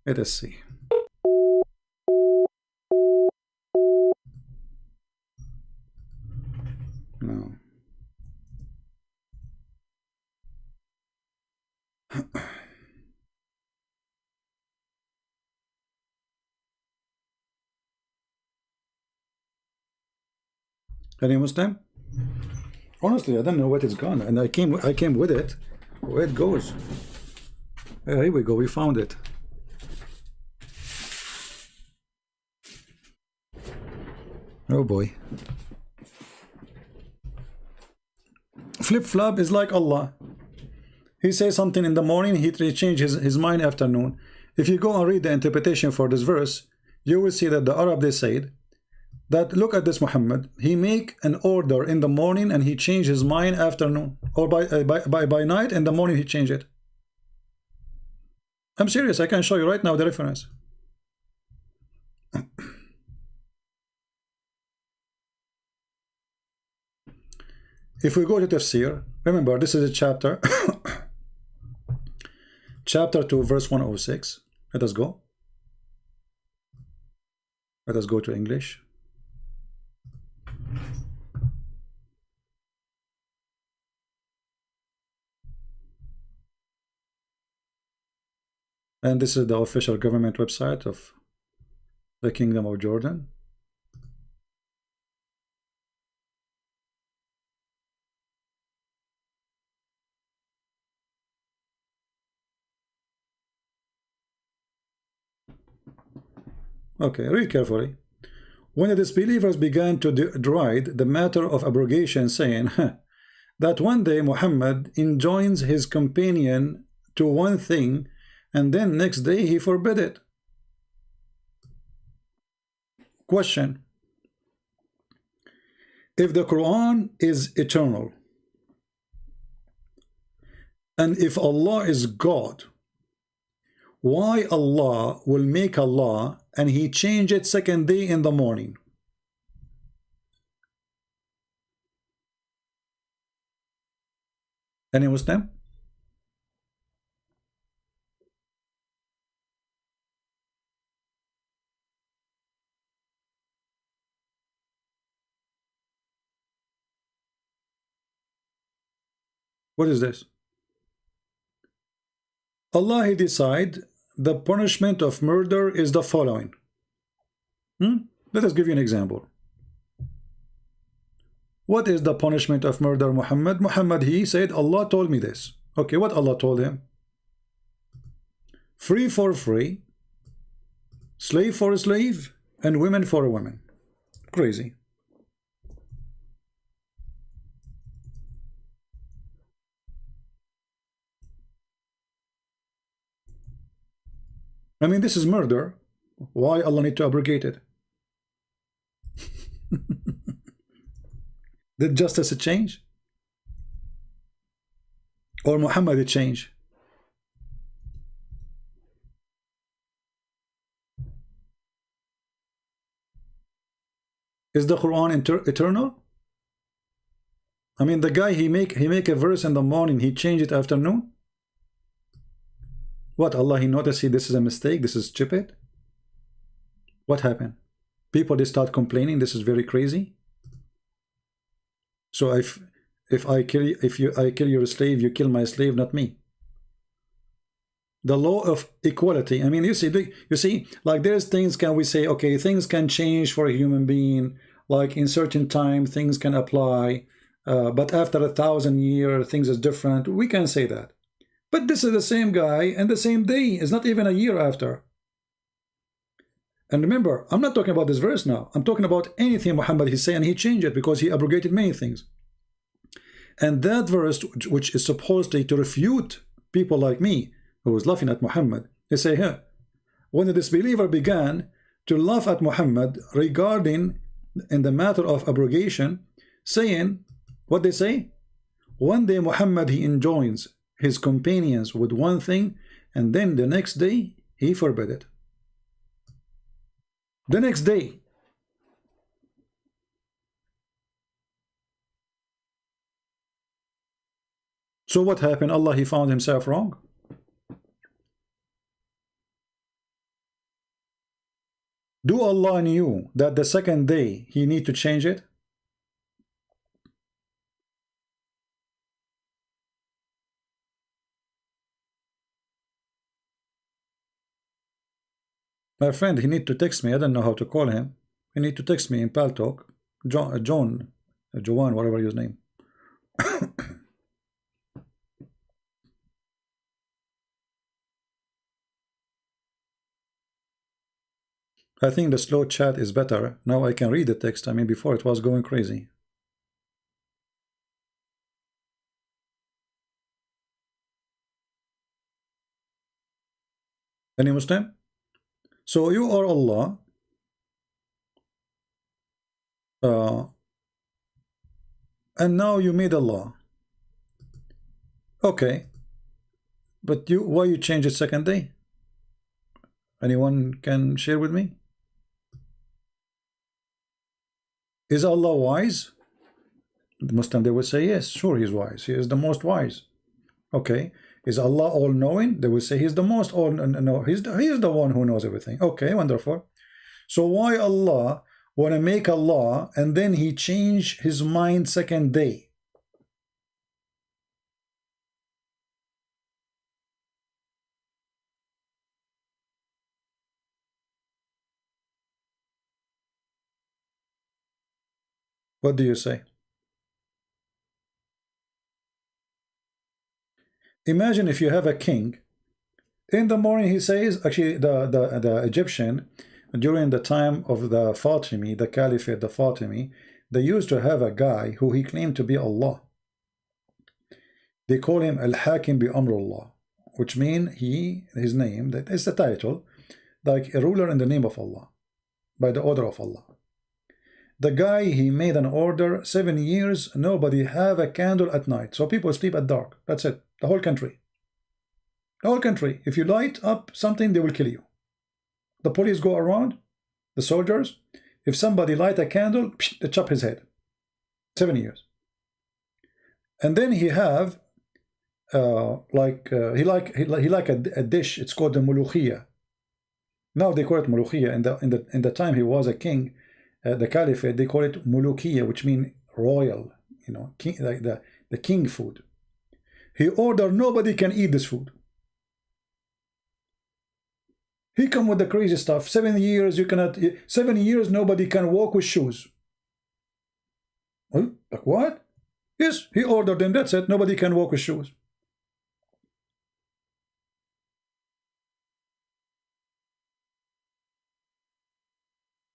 Let us see. No. Any Muslim? Honestly, I don't know what is gone, and I came with it. Where it goes? Here we go. We found it. Oh boy. Flip-flop is like Allah. He says something in the morning, he changes his mind afternoon. If you go and read the interpretation for this verse, you will see that the Arab, they said that, look at this Muhammad, he make an order in the morning and he change his mind afternoon, or by night, in the morning he change it. I'm serious, I can show you right now the reference. If we go to Tafsir, remember this is a chapter chapter 2 verse 106. Let us go to English. And this is the official government website of the Kingdom of Jordan. Okay, read carefully. When the disbelievers began to deride the matter of abrogation, saying that one day Muhammad enjoins his companion to one thing, and then next day he forbid it. Question: if the Quran is eternal, and if Allah is God, why Allah will make a law and he change it second day in the morning? Any Muslim? What is this? Allah, he decide the punishment of murder is the following. Let us give you an example. What is the punishment of murder, Muhammad? Muhammad, he said, Allah told me this. Okay, what Allah told him? Free for free, slave for a slave, and women for a woman. Crazy. I mean, this is murder. Why Allah need to abrogate it? Did justice change? Or Muhammad change? Is the Quran eternal? I mean, the guy he make a verse in the morning, he change it afternoon. What, Allah, he noticed this is a mistake, this is stupid? What happened? People, they start complaining, this is very crazy. So if I kill your slave, you kill my slave, not me. The law of equality. I mean, you see, like there's things can we say, okay, things can change for a human being, like in certain time things can apply, but after 1,000 years things is different. We can say that. But this is the same guy and the same day. It's not even a year after. And remember, I'm not talking about this verse now. I'm talking about anything Muhammad he said, and he changed it because he abrogated many things. And that verse, which is supposedly to refute people like me, who was laughing at Muhammad, they say here, when the disbeliever began to laugh at Muhammad regarding in the matter of abrogation, saying, what they say? One day Muhammad, he enjoins his companions with one thing, and then the next day he forbid it. The next day. So what happened? Allah, he found himself wrong. Do Allah knew that the second day he need to change it? My friend, he need to text me. I don't know how to call him. He need to text me in Paltalk. Joan, whatever his name. I think the slow chat is better. Now I can read the text. I mean, before it was going crazy. Any Muslim? So you are Allah. And now you made Allah. Okay. But why you change it second day? Anyone can share with me? Is Allah wise? The Muslim, they will say, yes, sure, he's wise. He is the most wise. Okay. Is Allah all-knowing? They will say he's the most all-no. He is the one who knows everything. Okay, wonderful. So why Allah want to make a law and then he change his mind second day? What do you say? Imagine if you have a king. In the morning he says, actually the Egyptian, during the time of the Fatimi, the Caliphate, the Fatimi, they used to have a guy who he claimed to be Allah. They call him Al-Hakim bi Amrullah, which means his name, that is the title, like a ruler in the name of Allah, by the order of Allah. The guy, he made an order, 7 years, nobody have a candle at night. So people sleep at dark. That's it. The whole country. The whole country. If you light up something, they will kill you. The police go around, the soldiers. If somebody light a candle, they chop his head. 7 years. And then he have, he like a dish. It's called the mulukhiyah. Now they call it mulukhiyah. In the time he was a king, the Caliphate, they call it mulukhiyah, which means royal, you know, king, like the king food. He ordered nobody can eat this food. He come with the crazy stuff. 7 years you cannot. 7 years nobody can walk with shoes. Like what? Yes, he ordered them. That's it. Nobody can walk with shoes.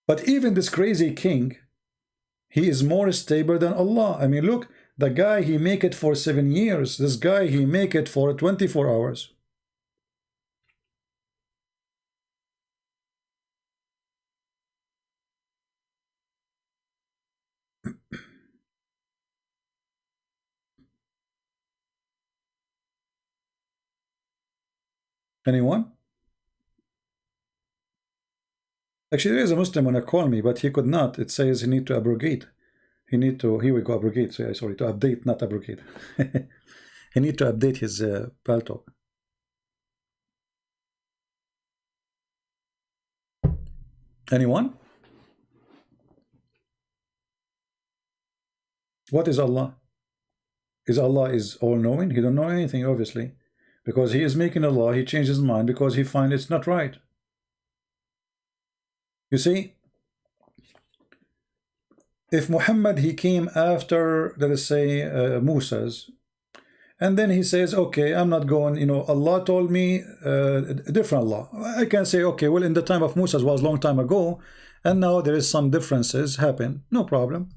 But even this crazy king, he is more stable than Allah. I mean, look, the guy, he make it for 7 years. This guy, he make it for 24 hours. Anyone? Actually, there is a Muslim wanna call me, but he could not. It says he need to abrogate. He need to, here we go, abrogate. So, sorry, to update, not abrogate. He need to update his paltalk. Anyone? What is Allah? Is Allah is all-knowing? He don't know anything, obviously. Because he is making a law, he changed his mind because he finds it's not right. You see, if Muhammad, he came after, let us say, Musa's, and then he says, okay, I'm not going, you know, Allah told me a different law. I can say, okay, well, in the time of Musa's was a long time ago, and now there is some differences happen, no problem.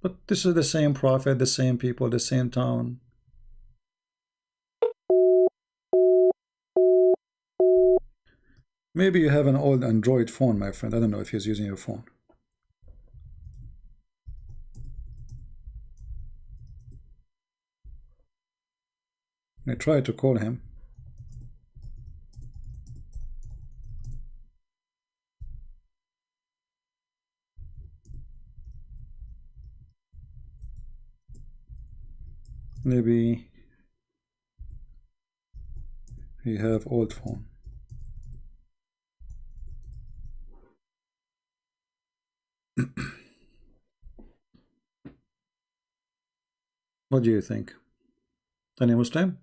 But this is the same prophet, the same people, the same town. Maybe you have an old Android phone, my friend. I don't know if he's using your phone. I tried to call him. Maybe he have old phone. What do you think? Any Muslim?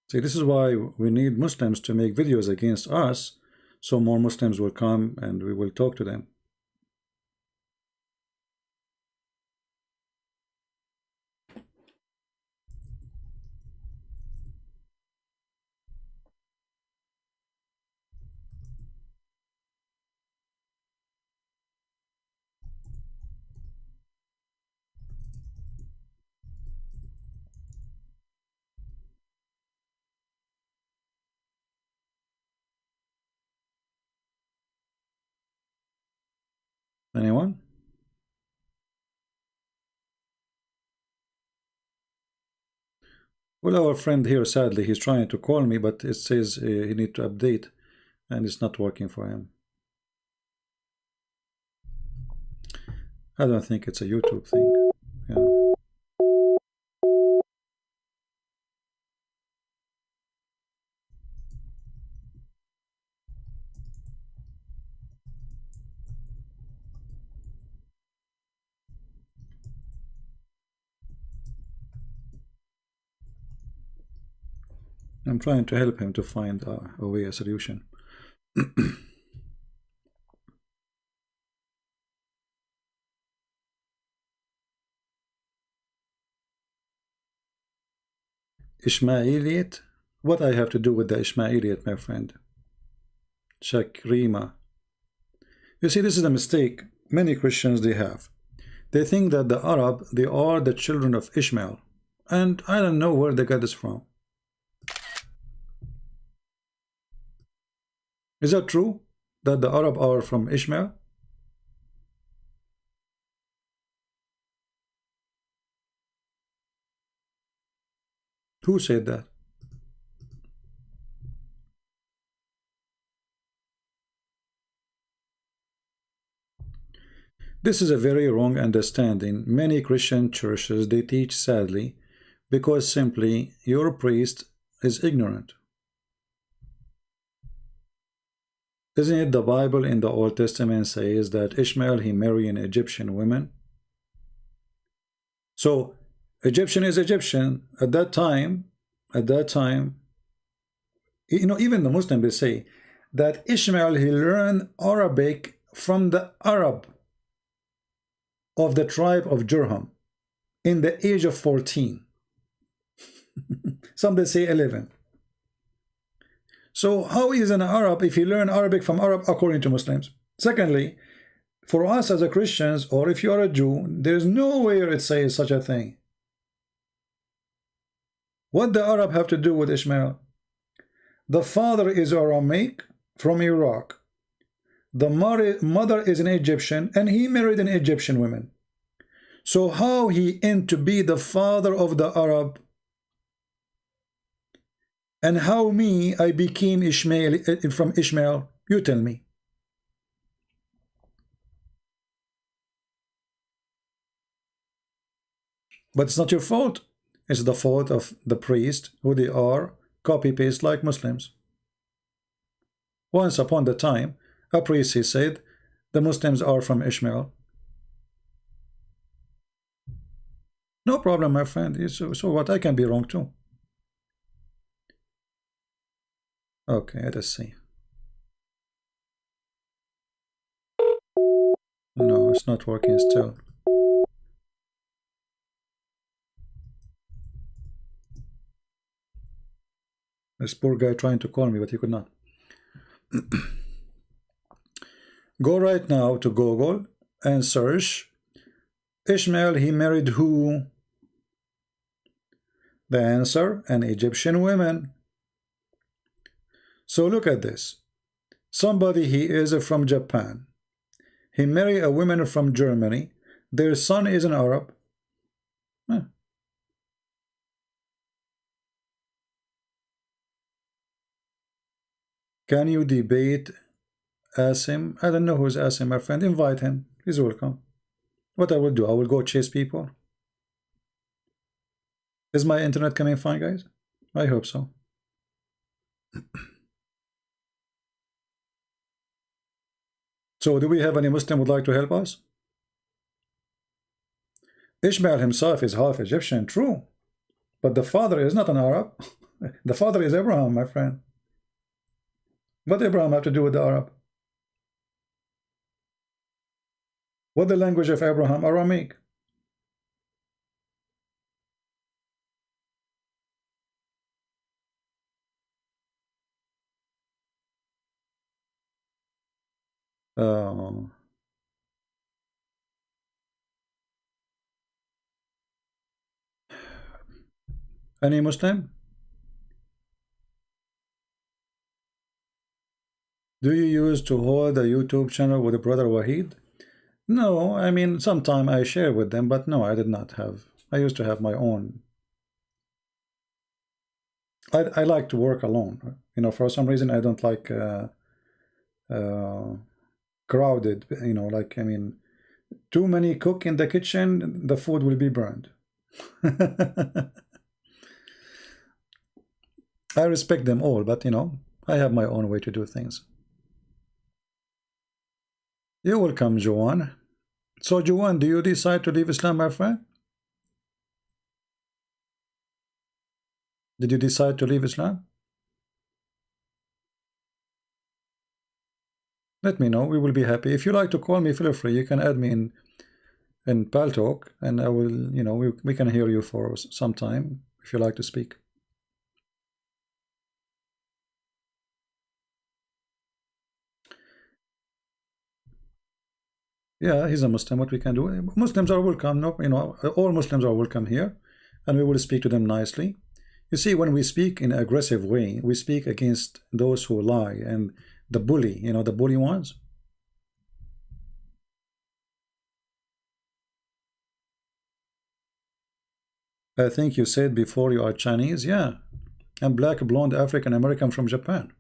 See, this is why we need Muslims to make videos against us, so more Muslims will come and we will talk to them. Anyone? Well, our friend here, sadly, he's trying to call me, but it says he need to update, and it's not working for him. I don't think it's a YouTube thing. Yeah. I'm trying to help him to find a way, a solution. Ishmaelite? What I have to do with the Ishmaelite, my friend? Shakrima. You see, this is a mistake many Christians they have. They think that the Arab, they are the children of Ishmael. And I don't know where they got this from. Is that true? That the Arab are from Ishmael? Who said that? This is a very wrong understanding. Many Christian churches, they teach, sadly, Because simply your priest is ignorant. Isn't it the Bible in the Old Testament says that Ishmael he married an Egyptian woman? So Egyptian is Egyptian at that time. At that time, you know, even the Muslim they say that Ishmael he learned Arabic from the Arab of the tribe of Jurham in the age of 14. Some they say 11. So how is an Arab if you learn Arabic from Arab according to Muslims? Secondly, for us as a Christians, or if you are a Jew, there's nowhere it says such a thing. What the Arab have to do with Ishmael? The father is Aramaic from Iraq. The mother is an Egyptian, and he married an Egyptian woman. So how he aimed to be the father of the Arab? And how me, I became Ishmael from Ishmael? You tell me. But it's not your fault. It's the fault of the priest, who they are, copy-paste like Muslims. Once upon the time, a priest, he said, the Muslims are from Ishmael. No problem, my friend. So what? I can be wrong too. Okay, let us see. No, it's not working still. This poor guy trying to call me, but he could not. Go right now to Google and search Ishmael, he married who? The answer, an Egyptian woman. So look at this. Somebody, he is from Japan. He married a woman from Germany. Their son is an Arab. Huh. Can you debate Asim? I don't know who's Asim, my friend. Invite him. He's welcome. What I will do, I will go chase people. Is my internet coming fine, guys? I hope so. So do we have any Muslim would like to help us? Ishmael himself is half Egyptian, true. But the father is not an Arab. The father is Abraham, my friend. What did Abraham have to do with the Arab? What the language of Abraham? Aramaic. Any Muslim? Do you use to hold a YouTube channel with brother Wahid? No, I mean, sometime I share with them, but no, I did not have. I used to have my own. I like to work alone. You know, for some reason I don't like crowded, you know, like, I mean, too many cook in the kitchen, the food will be burned. I respect them all, but you know, I have my own way to do things. You're welcome, Joanne. So, Joanne, do you decide to leave Islam, my friend? Did you decide to leave Islam? Let me know. We will be happy. If you like to call me, feel free. You can add me in Pal Talk, and I will, you know, we can hear you for some time if you like to speak. Yeah, he's a Muslim. What we can do? Muslims are welcome. No, you know, all Muslims are welcome here, and we will speak to them nicely. You see, when we speak in an aggressive way, we speak against those who lie and the bully. You know, the bully ones. I think you said before you are Chinese. Yeah, I'm black, blonde, African American from Japan.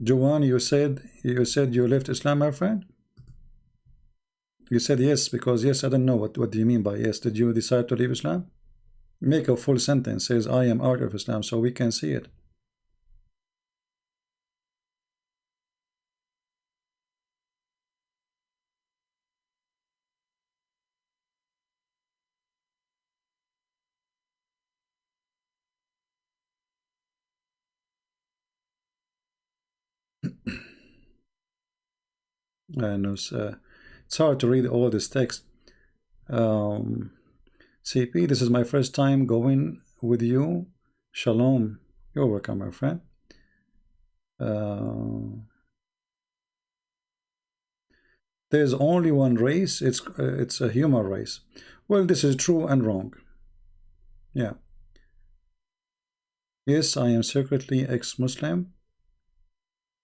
Joanne, you said you left Islam, my friend? You said yes, because yes, I don't know what do you mean by yes. Did you decide to leave Islam? Make a full sentence, says I am out of Islam, so we can see it. And it's hard to read all this text. CP, this is my first time going with you. Shalom. You're welcome, my friend. There's only one race. It's a human race. Well, this is true and wrong. Yeah. Yes, I am secretly ex-Muslim.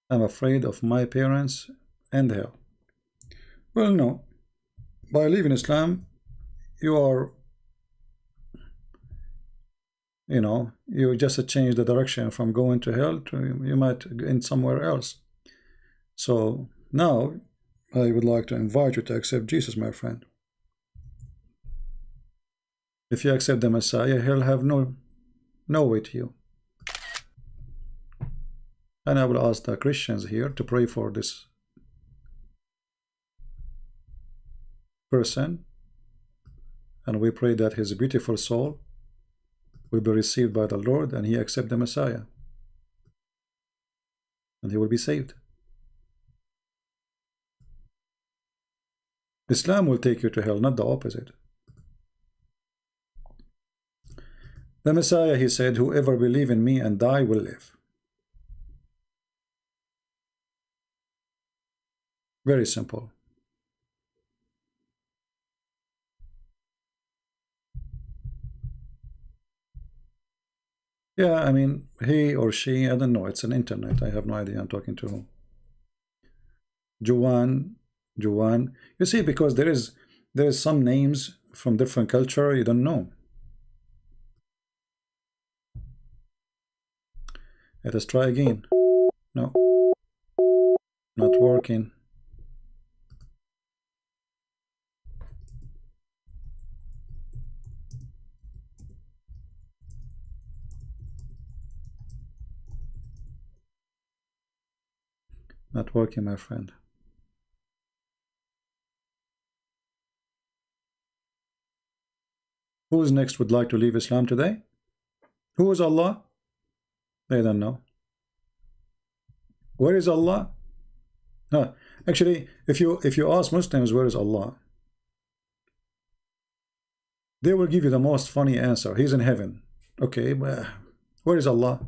I'm afraid of my parents and hell. Well, no. By leaving Islam, you are, you know, you just change the direction from going to hell to you might end somewhere else. So now I would like to invite you to accept Jesus, my friend. If you accept the Messiah, he'll have no way to you. And I will ask the Christians here to pray for this person, and we pray that his beautiful soul will be received by the Lord and he accept the Messiah, and he will be saved. Islam will take you to hell, not the opposite. The Messiah, he said, whoever believe in me and die will live. Very simple. Yeah, I mean, he or she, I don't know, it's an internet, I have no idea I'm talking to whom. Juwan, you see, because there is some names from different culture you don't know. Let us try again. No, not working. Not working, my friend. Who's next would like to leave Islam today? Who is Allah? They don't know. Where is Allah? No, actually, if you ask Muslims where is Allah, they will give you the most funny answer. He's in heaven. Okay, where is Allah?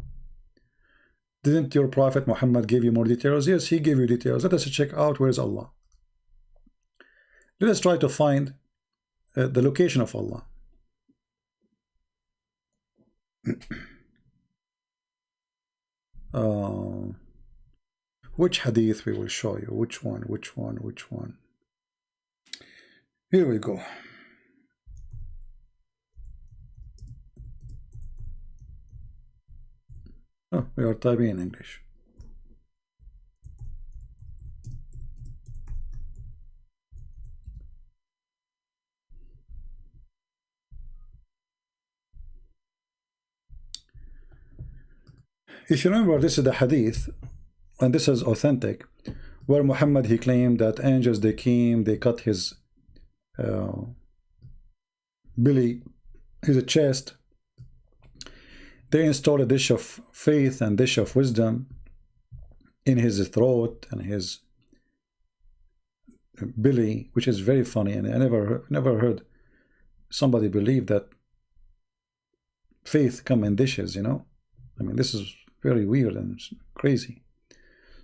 Didn't your Prophet Muhammad give you more details? Yes, he gave you details. Let us check out where is Allah. Let us try to find the location of Allah. Which hadith we will show you? Which one? Here we go. Oh, we are typing in English. If you remember, this is the hadith, and this is authentic, where Muhammad, he claimed that angels, they came, they cut his belly, his chest, they installed a dish of faith and dish of wisdom in his throat and his belly, which is very funny, and I never heard somebody believe that faith come in dishes, you know. I mean, this is very weird and crazy.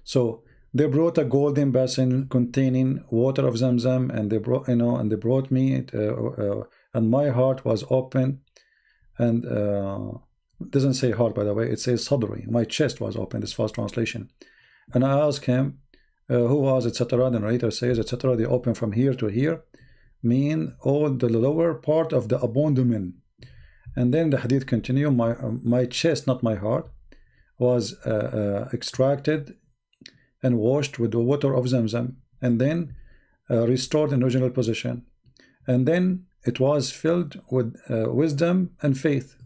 So they brought a golden basin containing water of Zamzam, and they brought, you know, and they brought me, and my heart was open, and it doesn't say heart, by the way, it says sadri. My chest was open, this first translation. And I asked him, who was, etc. The narrator says, etc. They open from here to here, mean all the lower part of the abdomen. And then the hadith continue, my chest, not my heart, was extracted and washed with the water of Zamzam, and then restored in original position. And then it was filled with wisdom and faith.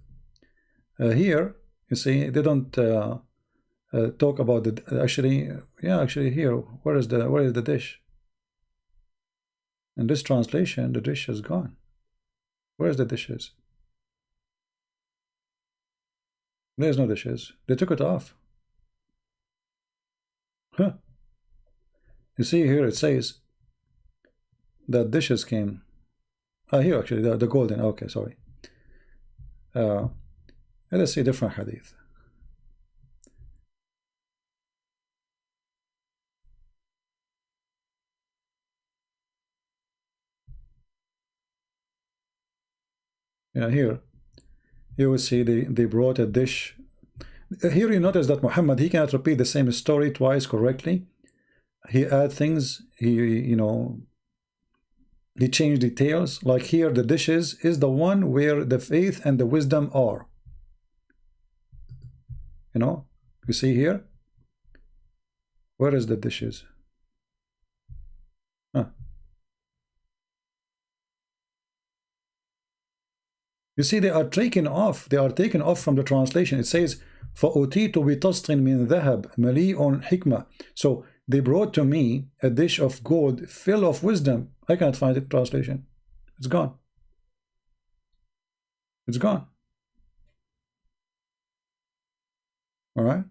Here, you see, they don't talk about the actually here. Where is the dish? In this translation, the dish is gone. Where's the dishes? There's no dishes. They took it off. Huh. You see here it says that dishes came. Here actually, the golden. Okay, sorry. Let's see different hadith. Yeah, here you will see they brought a dish. Here you notice that Muhammad, he cannot repeat the same story twice correctly. He add things, he changed details. Like here, the dishes is the one where the faith and the wisdom are. You see here? Where is the dishes? Huh. You see, they are taken off. They are taken off from the translation. It says, فَأُتِيتُ بِطَسْطٍ مِنْ ذَهَبٍ مَلِيءٌ حِكْمَةٍ. So they brought to me a dish of gold full of wisdom. I can't find it translation. It's gone. It's gone. All right.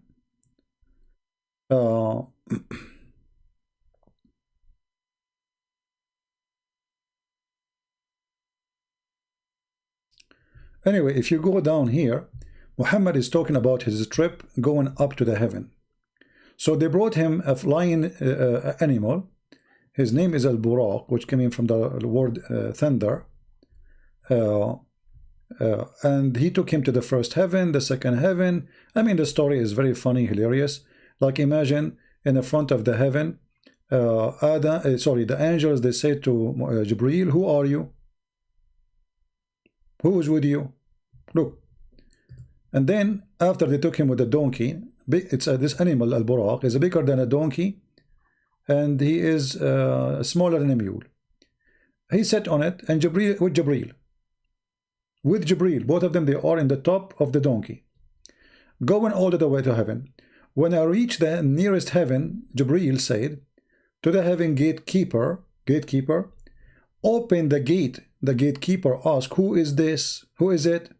Anyway, if you go down here, Muhammad is talking about his trip going up to the heaven. So they brought him a flying animal. His name is Al-Buraq, which came in from the word thunder. And he took him to the first heaven, the second heaven. I mean, the story is very funny, hilarious. Like, imagine in the front of the heaven, the angels, they say to Jibreel, who are you? Who is with you? Look. And then, after they took him with a donkey, it's this animal, Al-Buraq, is bigger than a donkey, and he is smaller than a mule. He sat on it, and Jibreel, both of them, they are in the top of the donkey, going all the way to heaven. When I reached the nearest heaven, Jibreel said to the heaven gatekeeper, open the gate. The gatekeeper asked, who is this? Who is it?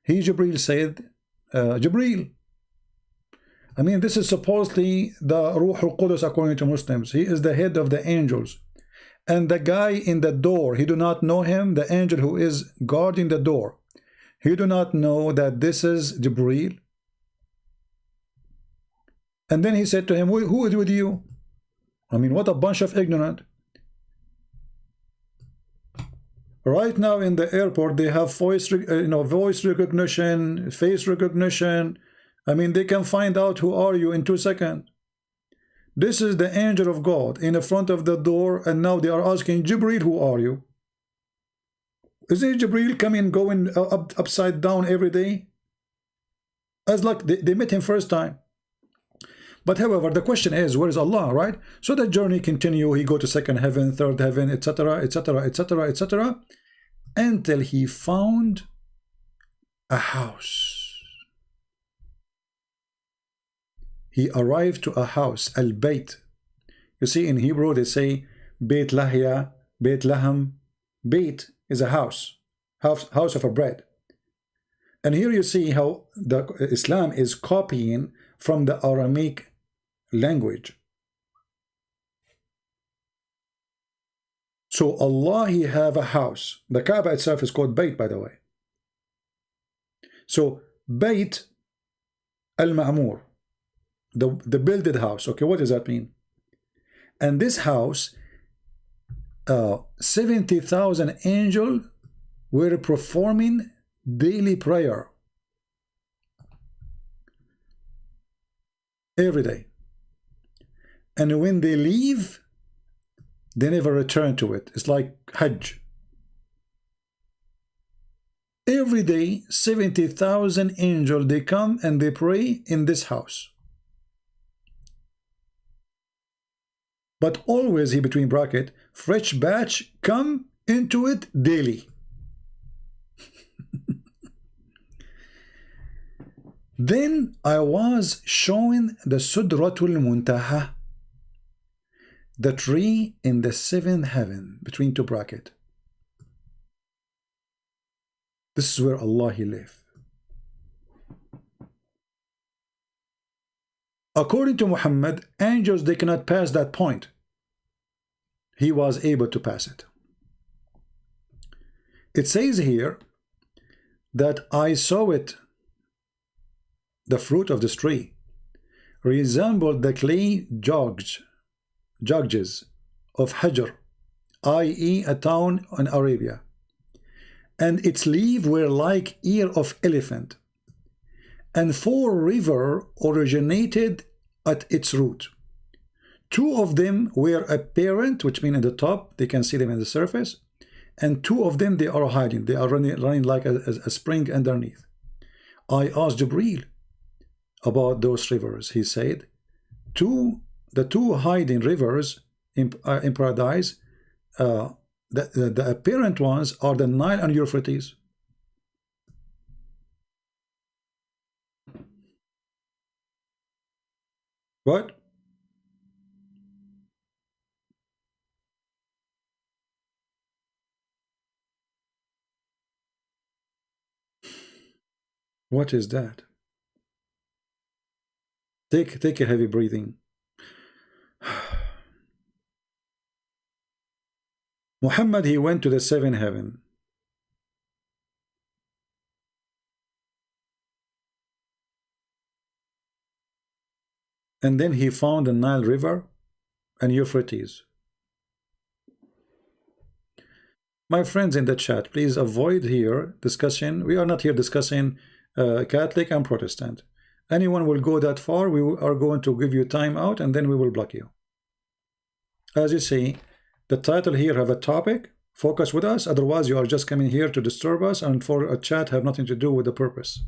Jibreel said, Jibreel. I mean, this is supposedly the Ruh al-Qudus according to Muslims. He is the head of the angels. And the guy in the door, he do not know him, the angel who is guarding the door. He do not know that this is Jibreel. And then he said to him, who is with you? I mean, what a bunch of ignorant. Right now in the airport, they have voice recognition, face recognition. I mean, they can find out who are you in 2 seconds. This is the angel of God in the front of the door, and now they are asking Jibreel, who are you? Isn't Jibreel coming, going upside down every day? As like they met him first time. But however, the question is, where is Allah, right? So the journey continue. He go to second heaven, third heaven, etc., etc., etc., etc., until he found a house. He arrived to a house, al-Bayt. You see, in Hebrew they say Beit Lahya, Beit Laham. Beit is a house of a bread. And here you see how the Islam is copying from the Aramaic language. So Allah, he have a house. The Kaaba itself is called Bayt, by the way. So Bayt al-Ma'mur, the builded house. Okay, what does that mean? And this house, 70,000 angels were performing daily prayer every day. And when they leave, they never return to it. It's like Hajj. Every day, 70,000 angels, they come and they pray in this house. but always, he between bracket, fresh batch come into it daily. Then I was showing the Sudratul Muntaha, the tree in the seventh heaven, between two bracket. This is where Allah he live. According to Muhammad, angels, they cannot pass that point. He was able to pass it. It says here that I saw it, the fruit of this tree, resembled the clay jugs of Hajar, i.e. a town in Arabia, and its leaves were like ear of elephant, and 4 rivers originated at its root. 2 of them were apparent, which means in the top, they can see them in the surface, and 2 of them, they are hiding, they are running like a spring underneath. I asked Jibreel about those rivers. He said, the two hiding rivers in paradise, the apparent ones are the Nile and Euphrates. What? What is that? Take a heavy breathing. Muhammad, he went to the 7th heaven. And then he found the Nile River and Euphrates. My friends in the chat, please avoid here discussion. We are not here discussing Catholic and Protestant. Anyone will go that far, we are going to give you time out and then we will block you. As you see, the title here have a topic, focus with us, otherwise you are just coming here to disturb us and for a chat have nothing to do with the purpose.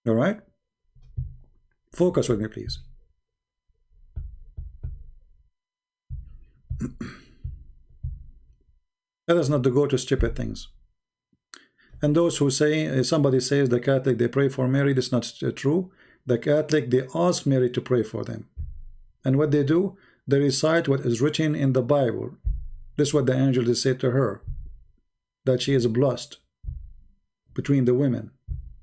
All right? Focus with me, please. Let us not go to stupid things. And those who say, somebody says the Catholic, they pray for Mary, that's not true. The Catholic, they ask Mary to pray for them. And what they do, they recite what is written in the Bible. This is what the angel said to her, that she is blessed between the women.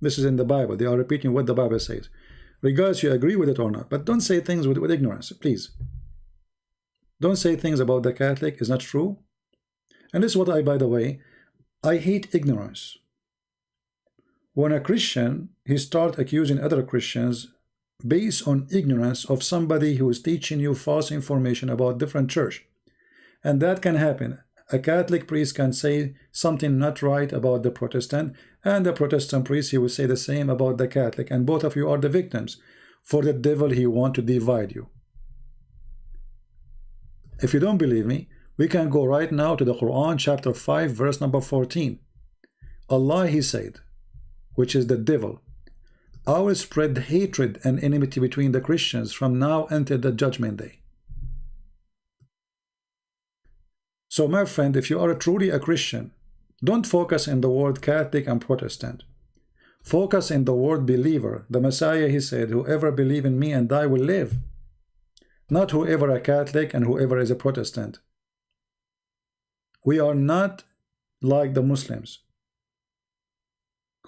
This is in the Bible. They are repeating what the Bible says. Regardless you agree with it or not. But don't say things with ignorance, please. Don't say things about the Catholic is not true. And this is what by the way, I hate ignorance. When a Christian, he starts accusing other Christians based on ignorance of somebody who is teaching you false information about different church. And that can happen. A Catholic priest can say something not right about the Protestant, and the Protestant priest, he will say the same about the Catholic, and both of you are the victims. For the devil, he wants to divide you. If you don't believe me, we can go right now to the Quran, chapter 5, verse number 14. Allah, he said, which is the devil, I will spread hatred and enmity between the Christians from now until the judgment day. So my friend, if you are truly a Christian, don't focus in the word Catholic and Protestant. Focus in the word believer. The Messiah, he said, whoever believe in me and die will live. Not whoever a Catholic and whoever is a Protestant. We are not like the Muslims.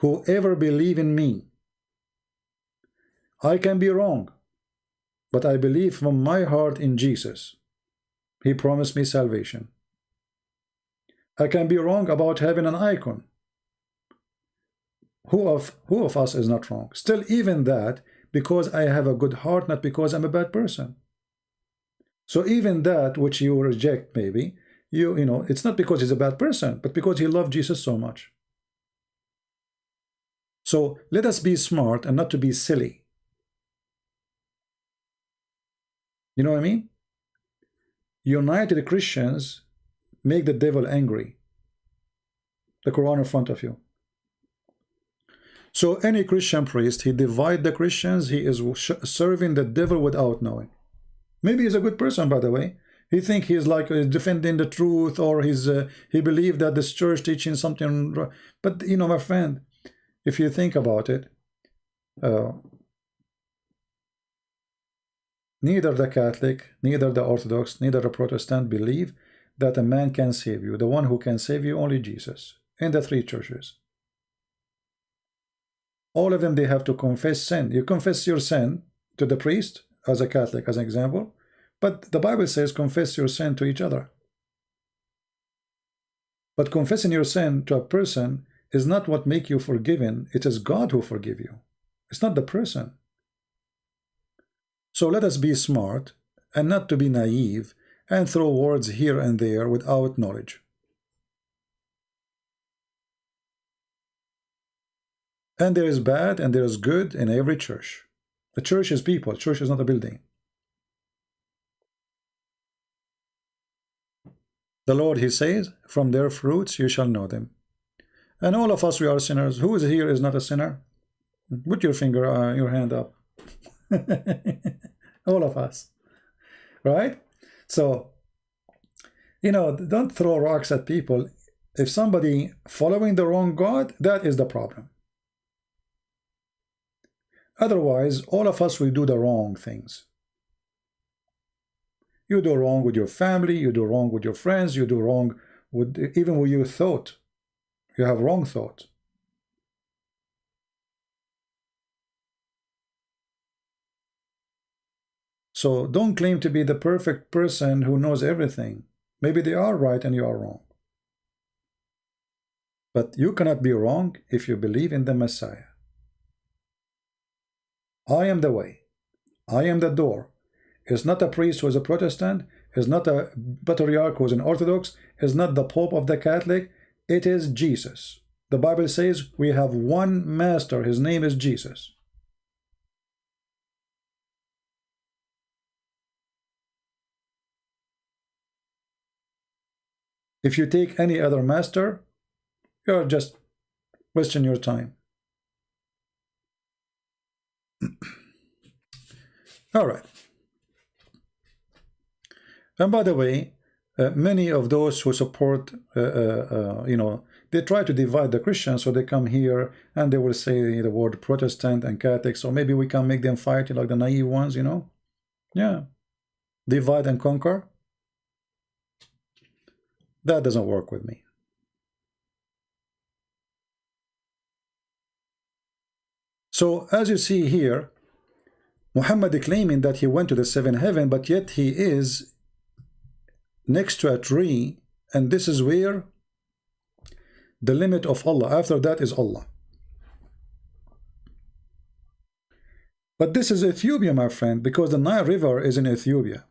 Whoever believe in me. I can be wrong, but I believe from my heart in Jesus. He promised me salvation. I can be wrong about having an icon. Who of us is not wrong? Still, even that, because I have a good heart, not because I'm a bad person. So even that which you reject, maybe, you know, it's not because he's a bad person, but because he loved Jesus so much. So let us be smart and not to be silly. You know what I mean? United Christians make the devil angry. The Quran in front of you. So any Christian priest, he divide the Christians, he is serving the devil without knowing. Maybe he's a good person, by the way. He think he's like defending the truth, or he believed that this church teaching something. But you know, my friend, if you think about it, neither the Catholic, neither the Orthodox, neither the Protestant believe that a man can save you. The one who can save you, only Jesus. In the three churches, all of them, they have to confess sin. You confess your sin to the priest, as a Catholic, as an example, but the Bible says confess your sin to each other. But confessing your sin to a person is not what make you forgiven. It is God who forgive you. It's not the person. So let us be smart and not to be naive and throw words here and there without knowledge. And there is bad and there is good in every church. The church is people. Church is not a building. The Lord, he says, from their fruits you shall know them. And all of us, we are sinners. Who is here is not a sinner? Put your finger, your hand up. All of us. Right? So, you know, don't throw rocks at people. If somebody following the wrong God, that is the problem. Otherwise, all of us will do the wrong things. You do wrong with your family, you do wrong with your friends, you do wrong with even with your thought. You have wrong thought. So don't claim to be the perfect person who knows everything. Maybe they are right and you are wrong. But you cannot be wrong if you believe in the Messiah. I am the way. I am the door. It's not a priest who is a Protestant. It's not a patriarch who is an Orthodox. It's not the Pope of the Catholic. It is Jesus. The Bible says we have one master. His name is Jesus. If you take any other master, you're just wasting your time. All right. And by the way, many of those who support, you know, they try to divide the Christians, so they come here and they will say the word Protestant and Catholic, so maybe we can make them fight like the naive ones, you know? Yeah. Divide and conquer. That doesn't work with me. So, as you see here, Muhammad claiming that he went to the seventh heaven, but yet he is next to a tree, and this is where the limit of Allah, after that is Allah. But this is Ethiopia, my friend, because the Nile River is in Ethiopia.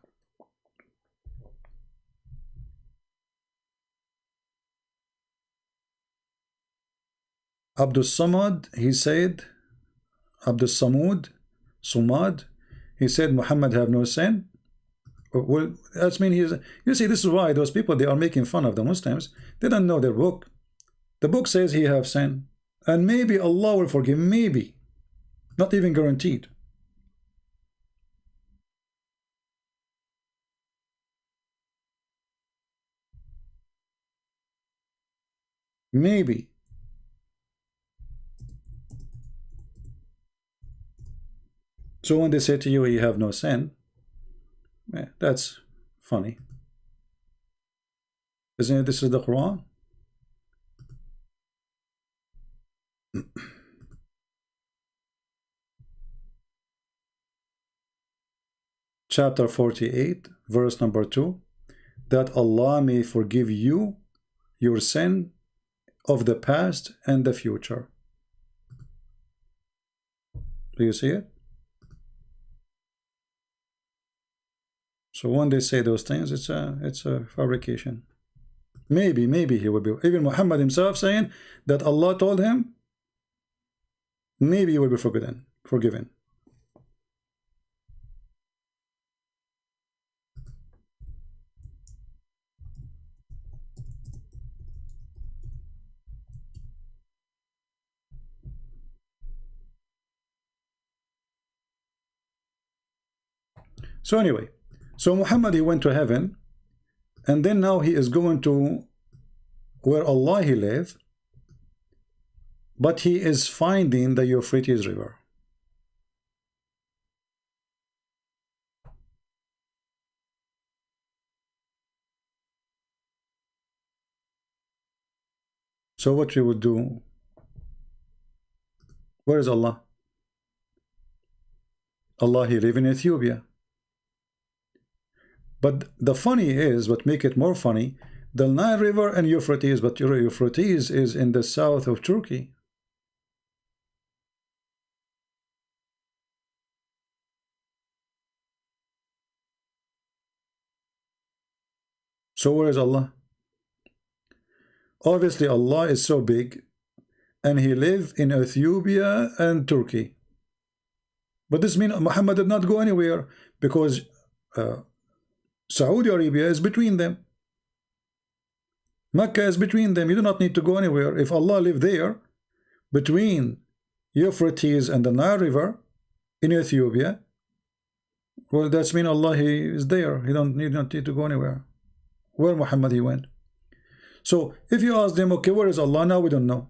Abdul Samad, he said, Abdul Samud, Sumad, he said Muhammad have no sin. Well, that's mean he's. You see, this is why those people, they are making fun of the Muslims. They don't know their book. The book says he have sin, and maybe Allah will forgive. Maybe, not even guaranteed. Maybe. So when they say to you, "You have no sin," that's funny, isn't it? This is the Quran. Chapter 48, verse number 2, that Allah may forgive you your sin of the past and the future. Do you see it? So when they say those things, it's a fabrication. Maybe he will be. Even Muhammad himself saying that Allah told him, maybe he will be forgiven. So anyway, so Muhammad, he went to heaven, and then now he is going to where Allah he live, but he is finding the Euphrates River. So what we would do? Where is Allah? Allah he live in Ethiopia. But the funny is, what make it more funny, the Nile River and Euphrates, but Euphrates is in the south of Turkey. So where is Allah? Obviously Allah is so big, and he lived in Ethiopia and Turkey. But this means Muhammad did not go anywhere, because Saudi Arabia is between them. Mecca is between them. You do not need to go anywhere. If Allah lived there, between Euphrates and the Nile River in Ethiopia, well, that's mean Allah he is there. He don't need to go anywhere. Where Muhammad he went. So if you ask them, okay, where is Allah? Now we don't know.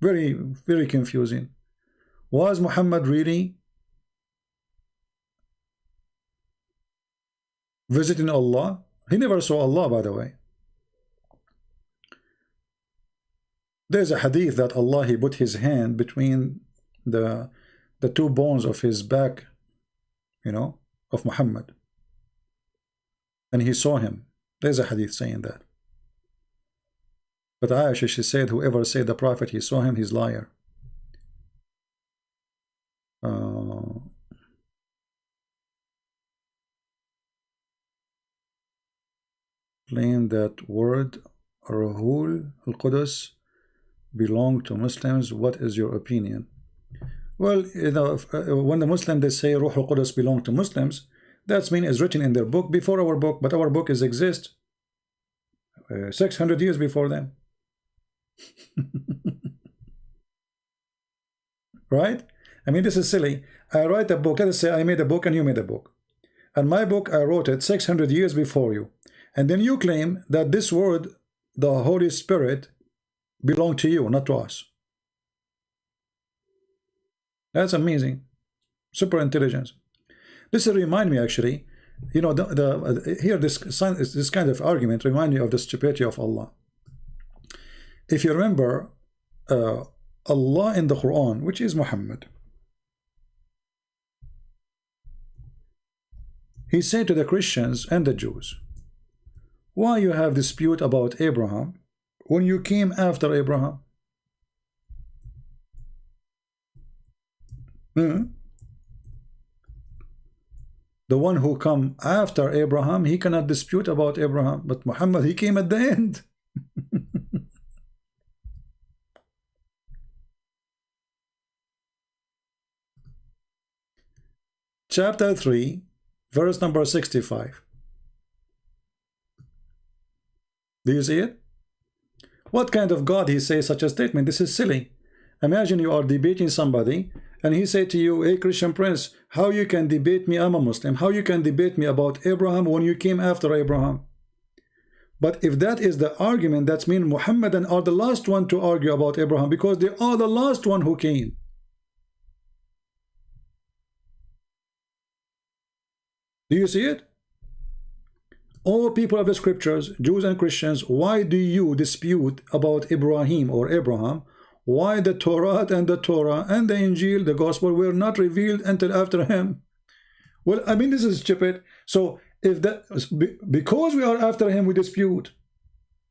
Very, very confusing. Was Muhammad really visiting Allah? He never saw Allah, by the way. There's a hadith that Allah he put his hand between the two bones of his back, you know, of Muhammad, and he saw him. There's a hadith saying that. But Aisha, she said, whoever said the Prophet he saw him, he's liar. Claim that word Ruhul al-Qudus belong to Muslims. What is your opinion? Well, you know, when the Muslims they say Ruh al-Qudus belong to Muslims, that means it's written in their book before our book, but our book is exist 600 years before them. Right? I mean, this is silly. I write a book. Let us say I made a book and you made a book, and my book I wrote it 600 years before you, and then you claim that this word, the Holy Spirit, belong to you, not to us. That's amazing. Super intelligence. This remind me, actually, you know, here this kind of argument remind me of the stupidity of Allah. If you remember, Allah in the Quran, which is Muhammad, he said to the Christians and the Jews, why you have dispute about Abraham when you came after Abraham? The one who come after Abraham, he cannot dispute about Abraham, but Muhammad, he came at the end. Chapter 3, verse number 65. Do you see it? What kind of God he says such a statement? This is silly. Imagine you are debating somebody, and he say to you, hey Christian Prince, how you can debate me? I'm a Muslim. How you can debate me about Abraham when you came after Abraham? But if that is the argument, that means Muhammadan are the last one to argue about Abraham, because they are the last one who came. Do you see it? All people of the scriptures, Jews and Christians, why do you dispute about Ibrahim or Abraham? Why the Torah and the Injil, the gospel, were not revealed until after him? Well, I mean, this is stupid. So if that, because we are after him, we dispute.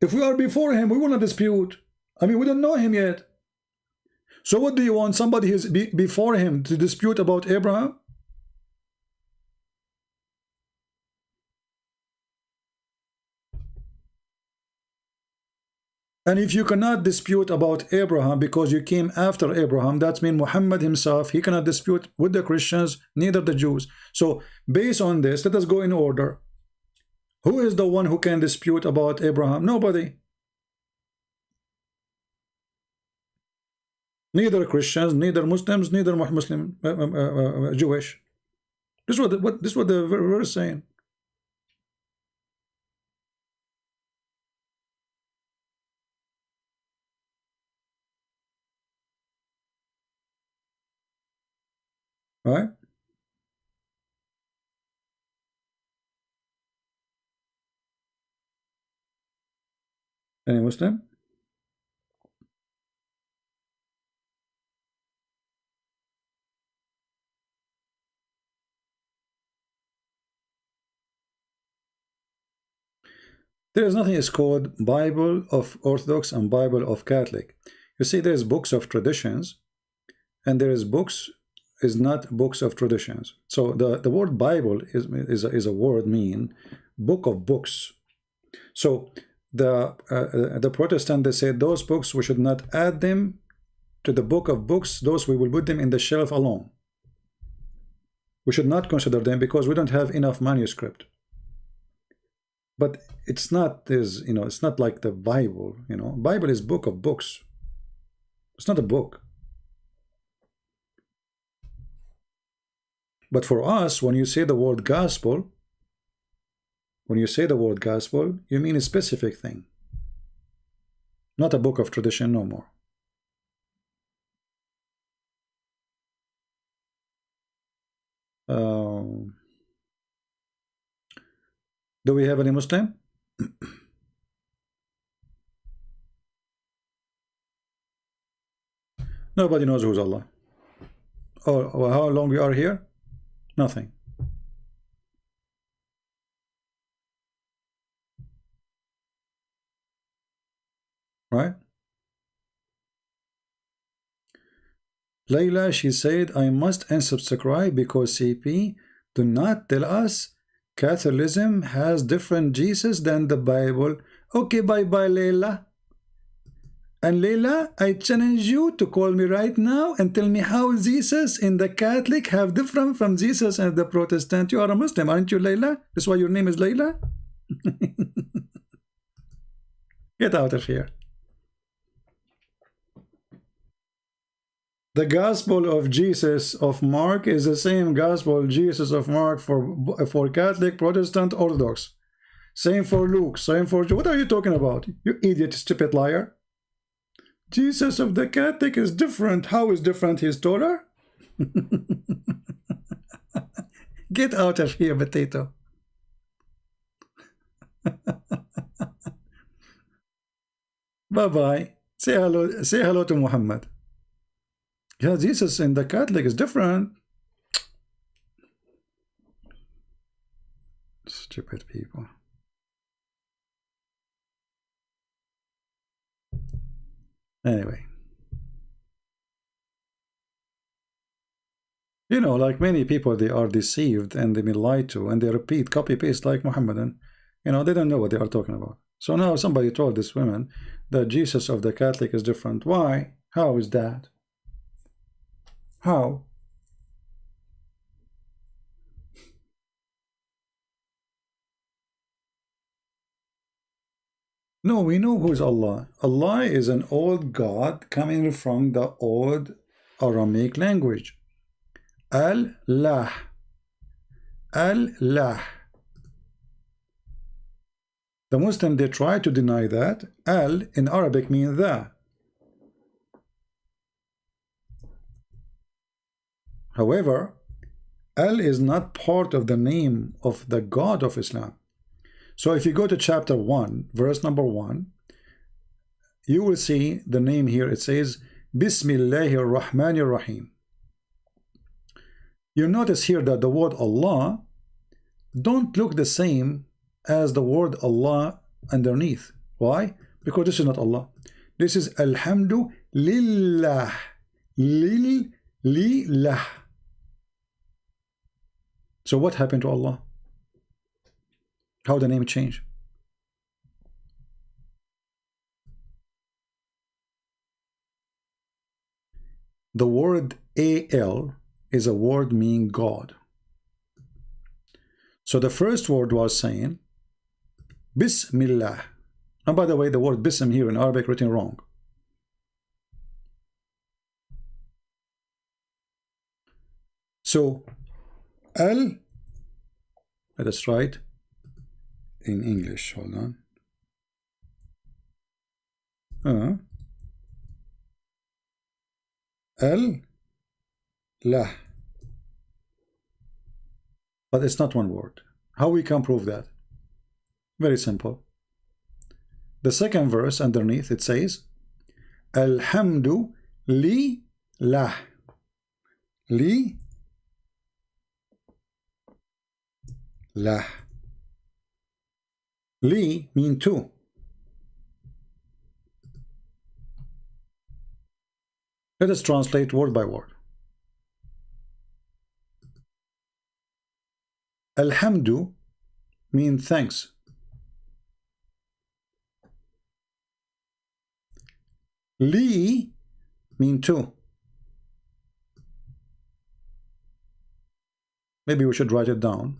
If we are before him, we will not dispute. I mean, we don't know him yet. So what do you want? Somebody who is before him to dispute about Abraham? And if you cannot dispute about Abraham because you came after Abraham, that means Muhammad himself, he cannot dispute with the Christians, neither the Jews. So based on this, let us go in order. Who is the one who can dispute about Abraham? Nobody. Neither Christians, neither Muslims, neither Muslim, Jewish. This is what the verse is saying. Right? Any Muslim? There is nothing is called Bible of Orthodox and Bible of Catholic. You see, there is books of traditions, and there is books is not books of traditions. So the word Bible is a word mean book of books. So the Protestant, they say those books we should not add them to the book of books. Those we will put them in the shelf alone. We should not consider them because we don't have enough manuscript. But it's not this, you know, it's not like the Bible, you know. Bible is book of books. It's not a book. But for us, when you say the word gospel, you mean a specific thing. Not a book of tradition no more. Do we have any Muslim? Nobody knows who's Allah. Oh, how long we are here? Nothing. Right? Layla, she said, I must unsubscribe because CP do not tell us Catholicism has different Jesus than the Bible. Okay, bye-bye, Layla. And Layla, I challenge you to call me right now and tell me how Jesus in the Catholic have different from Jesus and the Protestant. You are a Muslim, aren't you, Layla? That's why your name is Layla? Get out of here. The Gospel of Jesus of Mark is the same Gospel Jesus of Mark for Catholic, Protestant, Orthodox. Same for Luke, same for John. What are you talking about? You idiot, stupid liar. Jesus of the Catholic is different. How is different? He's taller? Get out of here, potato. Bye-bye. Say hello to Muhammad. Yeah, Jesus in the Catholic is different. Stupid people. Anyway. You know, like many people, they are deceived and they've been lied to, and they repeat, copy-paste like Muhammadan. You know, they don't know what they are talking about. So now somebody told this woman that Jesus of the Catholic is different. Why? How is that? How? No, we know who's Allah. Allah is an old God coming from the old Aramaic language. Al-Lah. Al-Lah. The Muslim, they try to deny that. Al in Arabic means the. However, Al is not part of the name of the God of Islam. So if you go to chapter 1, verse number 1, you will see the name here. It says, Bismillahir Rahmanir Rahim. You notice here that the word Allah don't look the same as the word Allah underneath. Why? Because this is not Allah. This is Alhamdu Lillah. Lillah. So what happened to Allah? How the name changed? The word Al is a word meaning God. So the first word was saying Bismillah. And by the way, the word Bism here in Arabic written wrong. So L, let us write in English, hold on. L, lah. But it's not one word. How we can prove that? Very simple. The second verse underneath it says, Alhamdu li lah. Li lah. Li mean to. Let us translate word by word. Alhamdu mean thanks. Li mean to. Maybe we should write it down.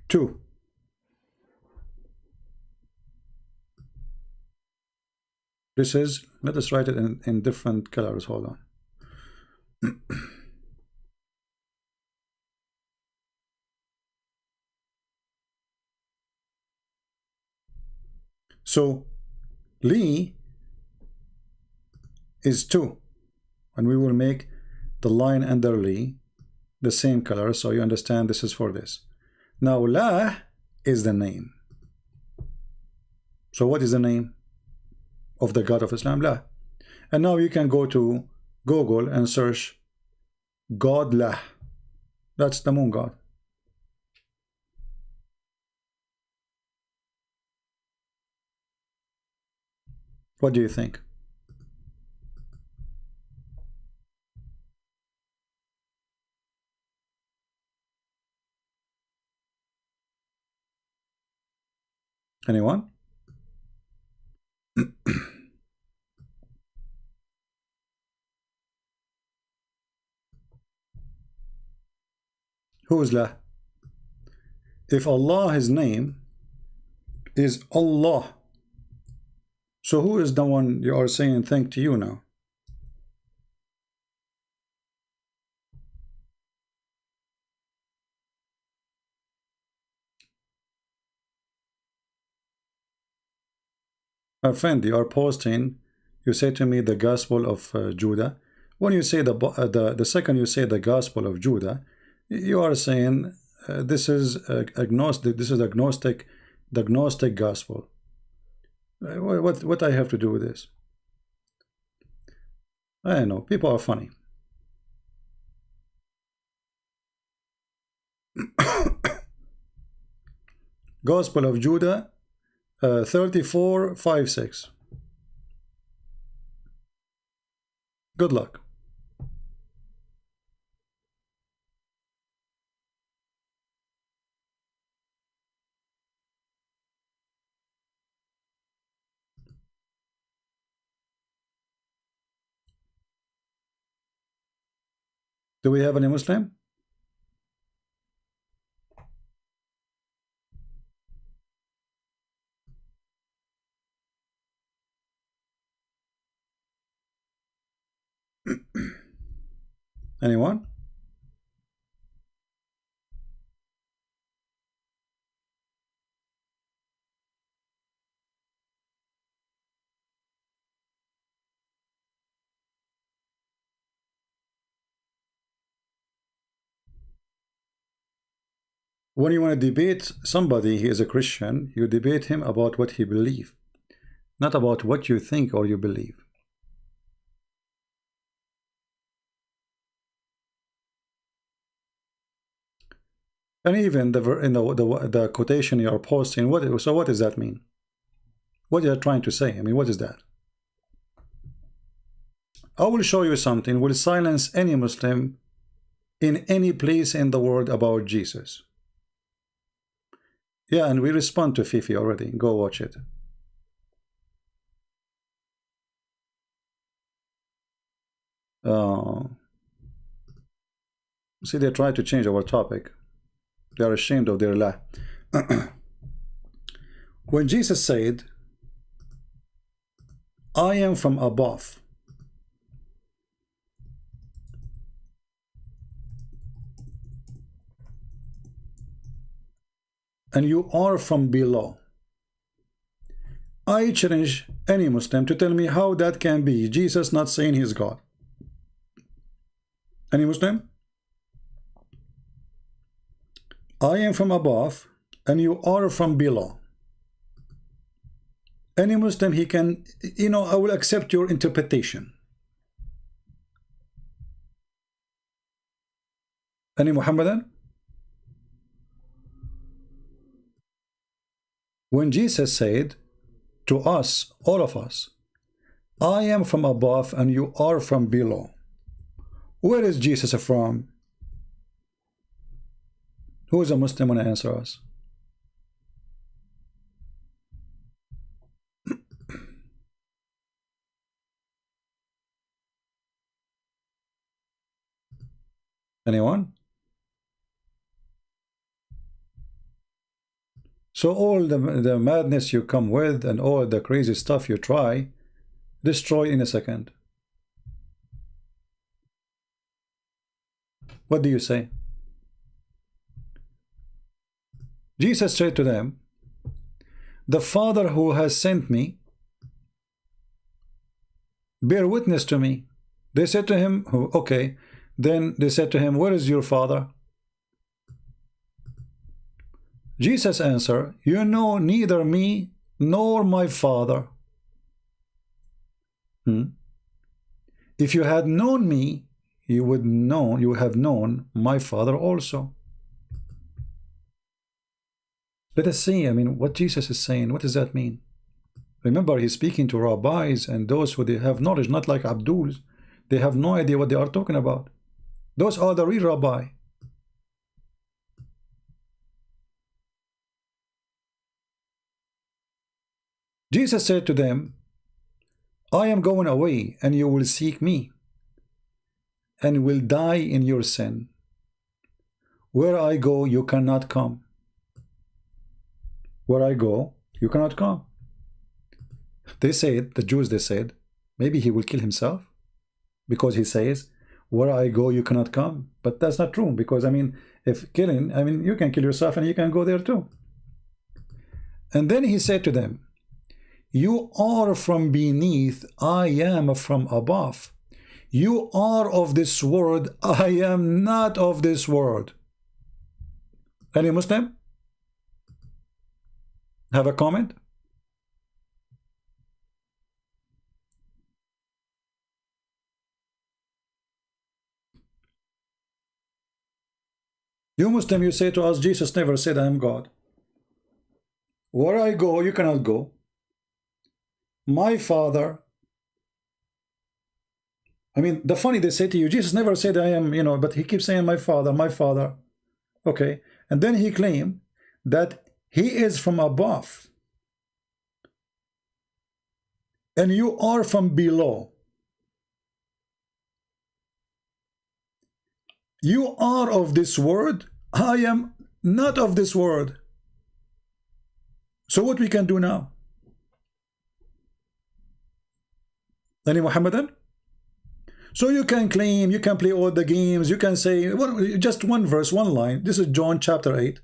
To. This is, let us write it in different colors. Hold on. So li is 2, and we will make the line under li the same color, so you understand this is for this. Now la is the name. So what is the name of the God of Islam? La. And now you can go to Google and search God La. That's the moon god. What do you think? Anyone? Who is La? If Allah, his name is Allah, so who is the one you are saying thank to you now? My friend, you are posting, you say to me the Gospel of Judah. When you say the second you say the Gospel of Judah, you are saying this is agnostic. This is agnostic, the agnostic gospel. What I have to do with this? I know people are funny. Gospel of Judah 34:5-6. Good luck. Do we have any Muslim? Anyone? When you want to debate somebody, he is a Christian, you debate him about what he believes, not about what you think or you believe. And even the quotation you are posting, what does that mean? What are you trying to say? I mean, what is that? I will show you something will silence any Muslim in any place in the world about Jesus. Yeah, and we respond to Fifi already. Go watch it. See, they try to change our topic. They are ashamed of their lie. When Jesus said, I am from above, and you are from below, I challenge any Muslim to tell me how that can be. Jesus not saying he's God. Any Muslim? I am from above and you are from below. Any Muslim, he can, you know, I will accept your interpretation. Any Muhammadan? When Jesus said to us, all of us, I am from above and you are from below, where is Jesus from? Who is a Muslim want to answer us? Anyone? So all the madness you come with and all the crazy stuff you try, destroy in a second. What do you say? Jesus said to them, the Father who has sent me bear witness to me. They said to him, okay. Then they said to him, where is your Father? Jesus answered, you know neither me nor my Father. If you had known me, you would have known my Father also. Let us see, I mean, what Jesus is saying. What does that mean? Remember, he's speaking to rabbis and those who they have knowledge, not like Abduls. They have no idea what they are talking about. Those are the real rabbi. Jesus said to them, I am going away and you will seek me and will die in your sin. Where I go, you cannot come. Where I go, you cannot come. They said, the Jews, they said, maybe he will kill himself because he says, where I go, you cannot come. But that's not true, because, I mean, if killing, I mean, you can kill yourself and you can go there too. And then he said to them, you are from beneath, I am from above. You are of this world, I am not of this world. Any Muslim? Have a comment? You Muslim, you say to us, Jesus never said I am God. Where I go, you cannot go. My Father. I mean, the funny, they say to you, Jesus never said I am, you know, but he keeps saying my Father, my Father. Okay. And then he claimed that he is from above. And you are from below. You are of this world. I am not of this world. So what we can do now? Any Muhammadan? So you can claim, you can play all the games, you can say, well, just one verse, one line. This is John chapter 8.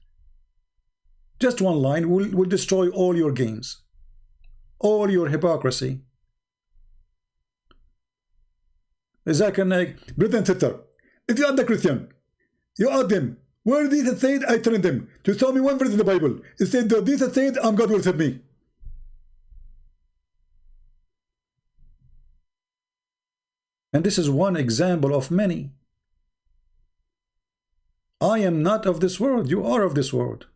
Just one line will destroy all your games, all your hypocrisy. Exactly, brother and sister. If you are the Christian, you ask them, where Jesus said, I train them to show me one verse in the Bible. It said, Jesus said, I'm God will save me. And this is one example of many. I am not of this world. You are of this world.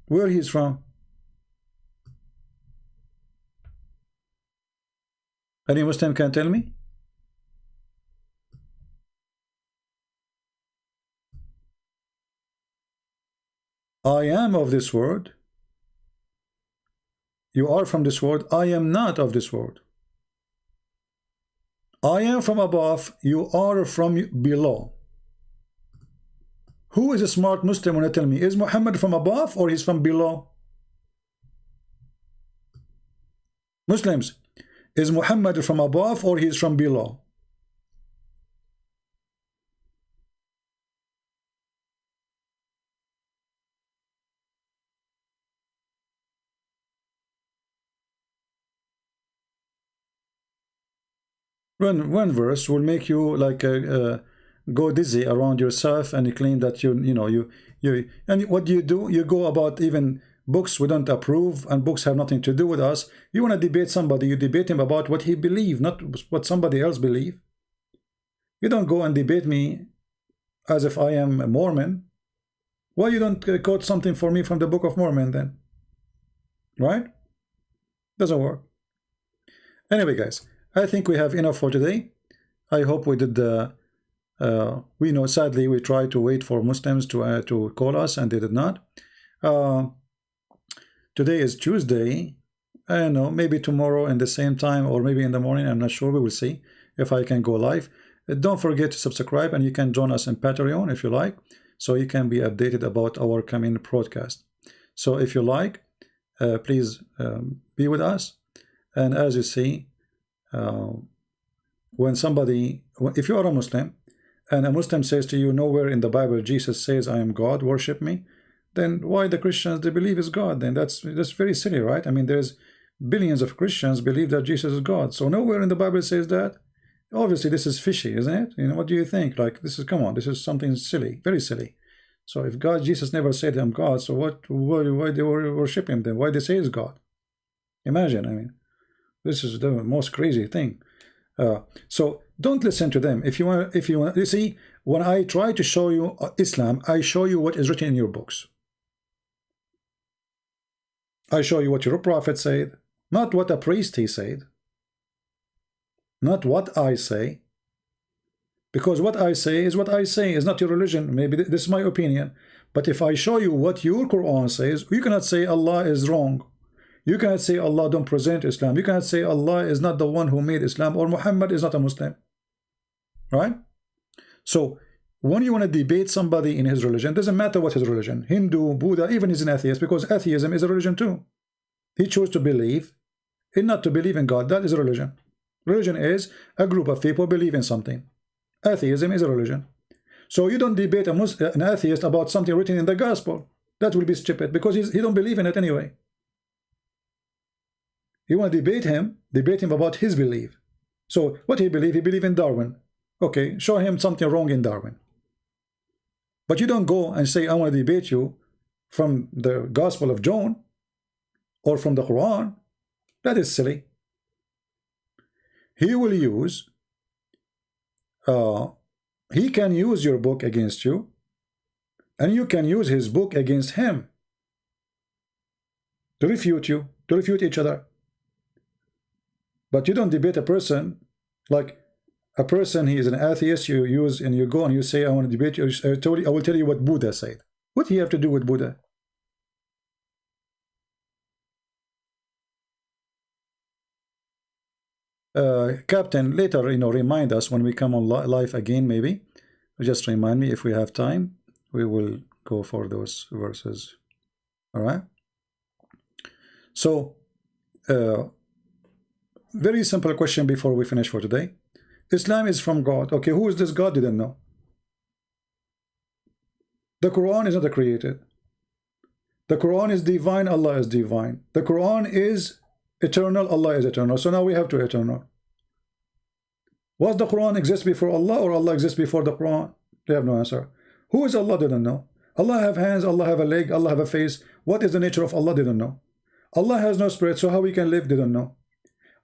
Where he is from? Any Muslim can tell me? I am of this world. You are from this world. I am not of this world. I am from above. You are from below. Who is a smart Muslim when you tell me? Is Muhammad from above or he's from below? Muslims, is Muhammad from above or he's from below? One verse will make you like go dizzy around yourself, and you claim that you and what do? You go about even books we don't approve, and books have nothing to do with us. You want to debate somebody, you debate him about what he believes, not what somebody else believes. You don't go and debate me as if I am a Mormon. Why you don't quote something for me from the Book of Mormon then? Right? Doesn't work. Anyway, guys, I think we have enough for today. I hope we did. We know, sadly, we tried to wait for Muslims to call us, and they did not. Today is Tuesday. I don't know, maybe tomorrow in the same time, or maybe in the morning. I'm not sure. We will see if I can go live. Don't forget to subscribe, and you can join us in Patreon if you like, so you can be updated about our coming broadcast. So if you like, please be with us. And as you see, if you are a Muslim and a Muslim says to you, nowhere in the Bible Jesus says I am God, worship me, then why the Christians, they believe is God? Then that's very silly, right? I mean, there's billions of Christians believe that Jesus is God, so nowhere in the Bible says that. Obviously this is fishy, isn't it? You know, what do you think? Like, this is, come on, this is something silly, very silly. So if Jesus never said I'm God, so why they worship him then? Why they say he's God? Imagine, I mean, this is the most crazy thing. So don't listen to them. If you want, you see, when I try to show you Islam, I show you what is written in your books. I show you what your prophet said, not what a priest he said, not what I say. Because what I say is what I say, is not your religion. Maybe this is my opinion. But if I show you what your Quran says, you cannot say Allah is wrong. You cannot say Allah don't present Islam. You cannot say Allah is not the one who made Islam, or Muhammad is not a Muslim. Right? So when you want to debate somebody in his religion, doesn't matter what his religion, Hindu, Buddha, even he's an atheist, because atheism is a religion too. He chose to believe and not to believe in God. That is a religion. Religion is a group of people believe in something. Atheism is a religion. So you don't debate an atheist about something written in the gospel. That will be stupid, because he don't believe in it anyway. You want to debate him about his belief. So what he believe in Darwin. Okay, show him something wrong in Darwin. But you don't go and say, I want to debate you from the Gospel of John or from the Quran. That is silly. He will use, he can use your book against you, and you can use his book against him to refute you, to refute each other. But you don't debate a person, like a person, he is an atheist, you use, and you go and you say, I want to debate you, I will tell you what Buddha said. What do you have to do with Buddha? Captain, later, remind us when we come on live again, maybe. Just remind me if we have time. We will go for those verses. All right? So, very simple question before we finish for today. Islam is from God. Okay, who is this God? Didn't know. The Quran is not created. The Quran is divine, Allah is divine. The Quran is eternal, Allah is eternal. So now we have two eternal. Was the Quran exist before Allah, or Allah exists before the Quran? They have no answer. Who is Allah? Didn't know. Allah have hands, Allah have a leg, Allah have a face. What is the nature of Allah? Didn't know. Allah has no spirit, so how we can live? Didn't know.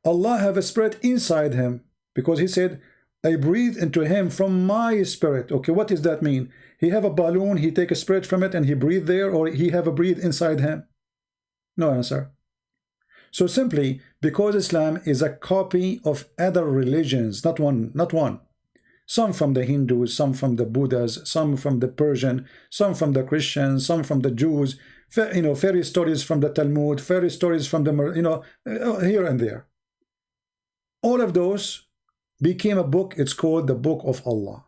Allah have a spirit inside him, because he said, I breathe into him from my spirit. Okay, what does that mean? He have a balloon, he take a spirit from it and he breathe there, or he have a breathe inside him? No answer. So simply, because Islam is a copy of other religions, not one. Some from the Hindus, some from the Buddhas, some from the Persian, some from the Christians, some from the Jews, fairy stories from the Talmud, fairy stories from the, here and there. All of those became a book. It's called the Book of Allah.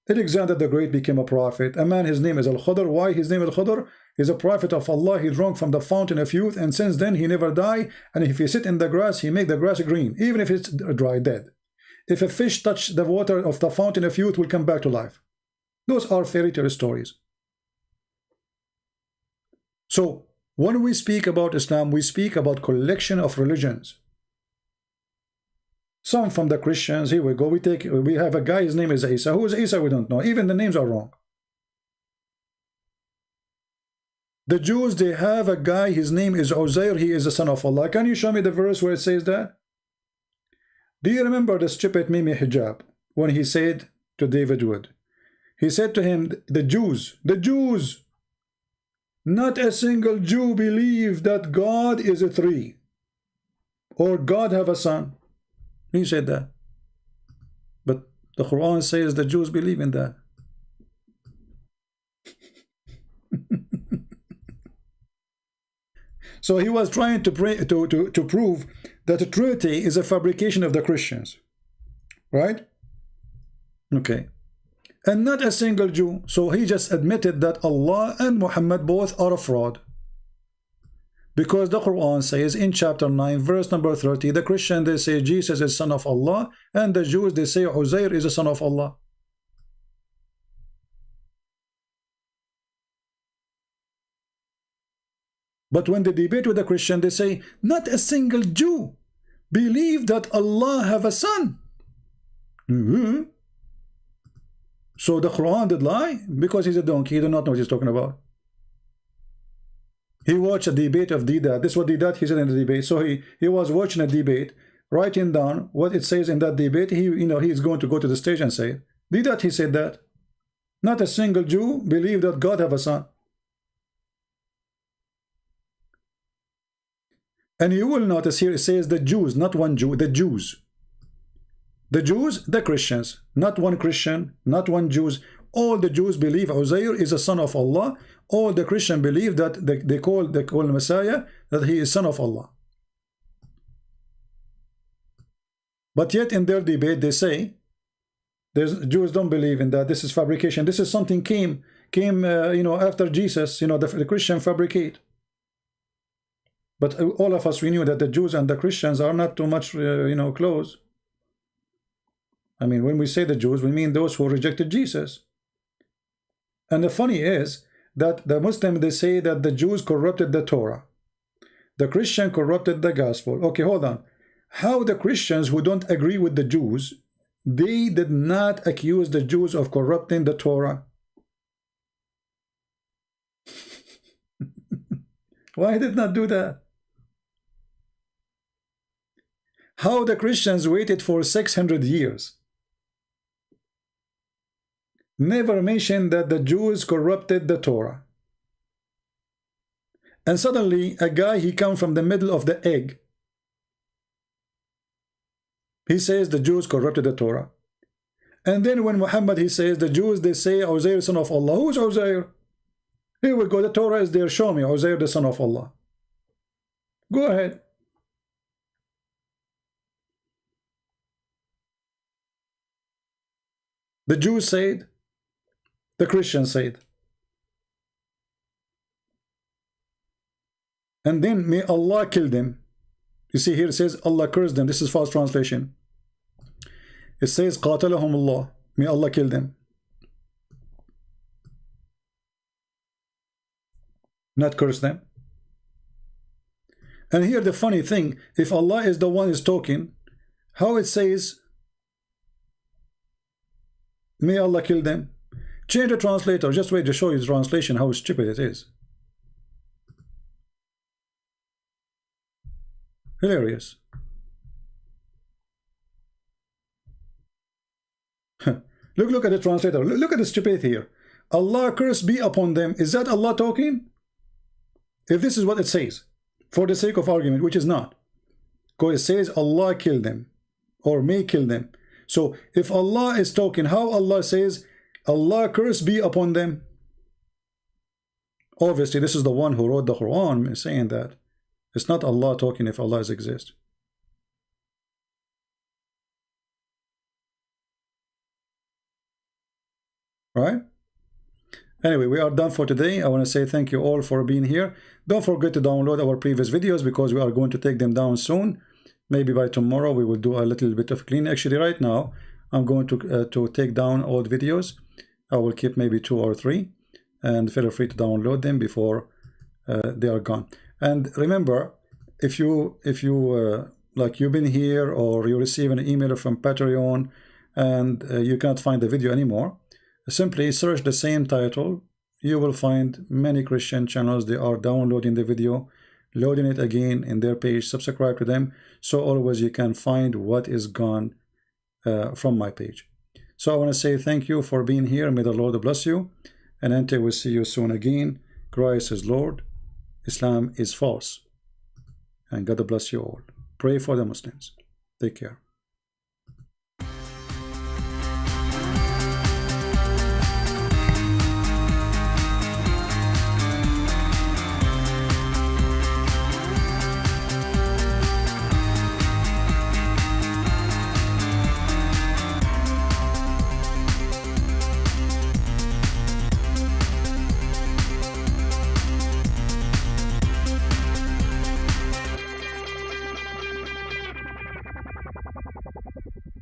Alexander the Great became a prophet. A man, his name is Al-Khudr. Why his name is Al-Khudr? He's a prophet of Allah. He drank from the fountain of youth, and since then he never died. And if he sit in the grass, he make the grass green, even if it's dry, dead. If a fish touch the water of the fountain of youth, will come back to life. Those are fairy tale stories. So when we speak about Islam, we speak about collection of religions. Some from the Christians, here we go, we have a guy, his name is Isa. Who is Isa? We don't know. Even the names are wrong. The Jews, they have a guy, his name is Uzair, he is the son of Allah. Can you show me the verse where it says that? Do you remember the stupid Mimi Hijab, when he said to David Wood, he said to him, the Jews, not a single Jew believe that God is a three, or God have a son. He said that. But the Quran says the Jews believe in that. So he was trying to prove that the Trinity is a fabrication of the Christians. Right? Okay. And not a single Jew. So he just admitted that Allah and Muhammad both are a fraud. Because the Quran says in chapter 9, verse number 30, the Christian, they say Jesus is son of Allah, and the Jews, they say Uzair is a son of Allah. But when they debate with the Christian, they say, not a single Jew believe that Allah have a son. So the Quran did lie? Because he's a donkey, he did not know what he's talking about. He watched a debate of Didat. This is what Didat he said in the debate. So he was watching a debate, writing down what it says in that debate. He's going to go to the stage and say, Didat, he said that. Not a single Jew believe that God have a son. And you will notice here it says the Jews, not one Jew, the Jews. The Jews, the Christians, not one Christian, not one Jews. All the Jews believe Uzair is a son of Allah. All the Christians believe that they call the Messiah that he is son of Allah. But yet in their debate they say Jews don't believe in that. This is fabrication. This is something came after Jesus. The Christian fabricate. But all of us, we knew that the Jews and the Christians are not too much close. I mean, when we say the Jews, we mean those who rejected Jesus. And the funny is that the Muslims, they say that the Jews corrupted the Torah. The Christian corrupted the gospel. Okay, hold on. How the Christians who don't agree with the Jews, they did not accuse the Jews of corrupting the Torah? Why did not do that? How the Christians waited for 600 years, never mentioned that the Jews corrupted the Torah. And suddenly a guy, he comes from the middle of the egg. He says the Jews corrupted the Torah. And then when Muhammad, he says the Jews, they say Uzair son of Allah. Who's Uzair? Here we go, the Torah is there. Show me Uzair the son of Allah. Go ahead. The Jews said, the Christians said. And then may Allah kill them. You see here it says Allah cursed them. This is false translation. It says qatalahum Allah. May Allah kill them. Not curse them. And here the funny thing, if Allah is the one is talking, how it says may Allah kill them? Change the translator. Just wait to show you the translation, how stupid it is. Hilarious. Look at the translator. Look at the stupidity here. Allah curse be upon them. Is that Allah talking? If this is what it says, for the sake of argument, which is not. Because it says Allah kill them, or may kill them. So if Allah is talking, how Allah says Allah curse be upon them? Obviously this is the one who wrote the Quran saying that. It's not Allah talking if Allah exists. All right. Anyway, we are done for today. I want to say thank you all for being here. Don't forget to download our previous videos because we are going to take them down soon. Maybe by tomorrow we will do a little bit of clean. Actually, right now I'm going to take down old videos. I will keep maybe 2 or 3, and feel free to download them before they are gone. And remember, if you like you've been here or you receive an email from Patreon and you cannot find the video anymore, simply search the same title. You will find many Christian channels. They are downloading the video, loading it again in their page. Subscribe to them so always you can find what is gone from my page. So I want to say thank you for being here. May the Lord bless you, and until we see you soon again, Christ is Lord, Islam is false, and God bless you all. Pray for the Muslims. Take care.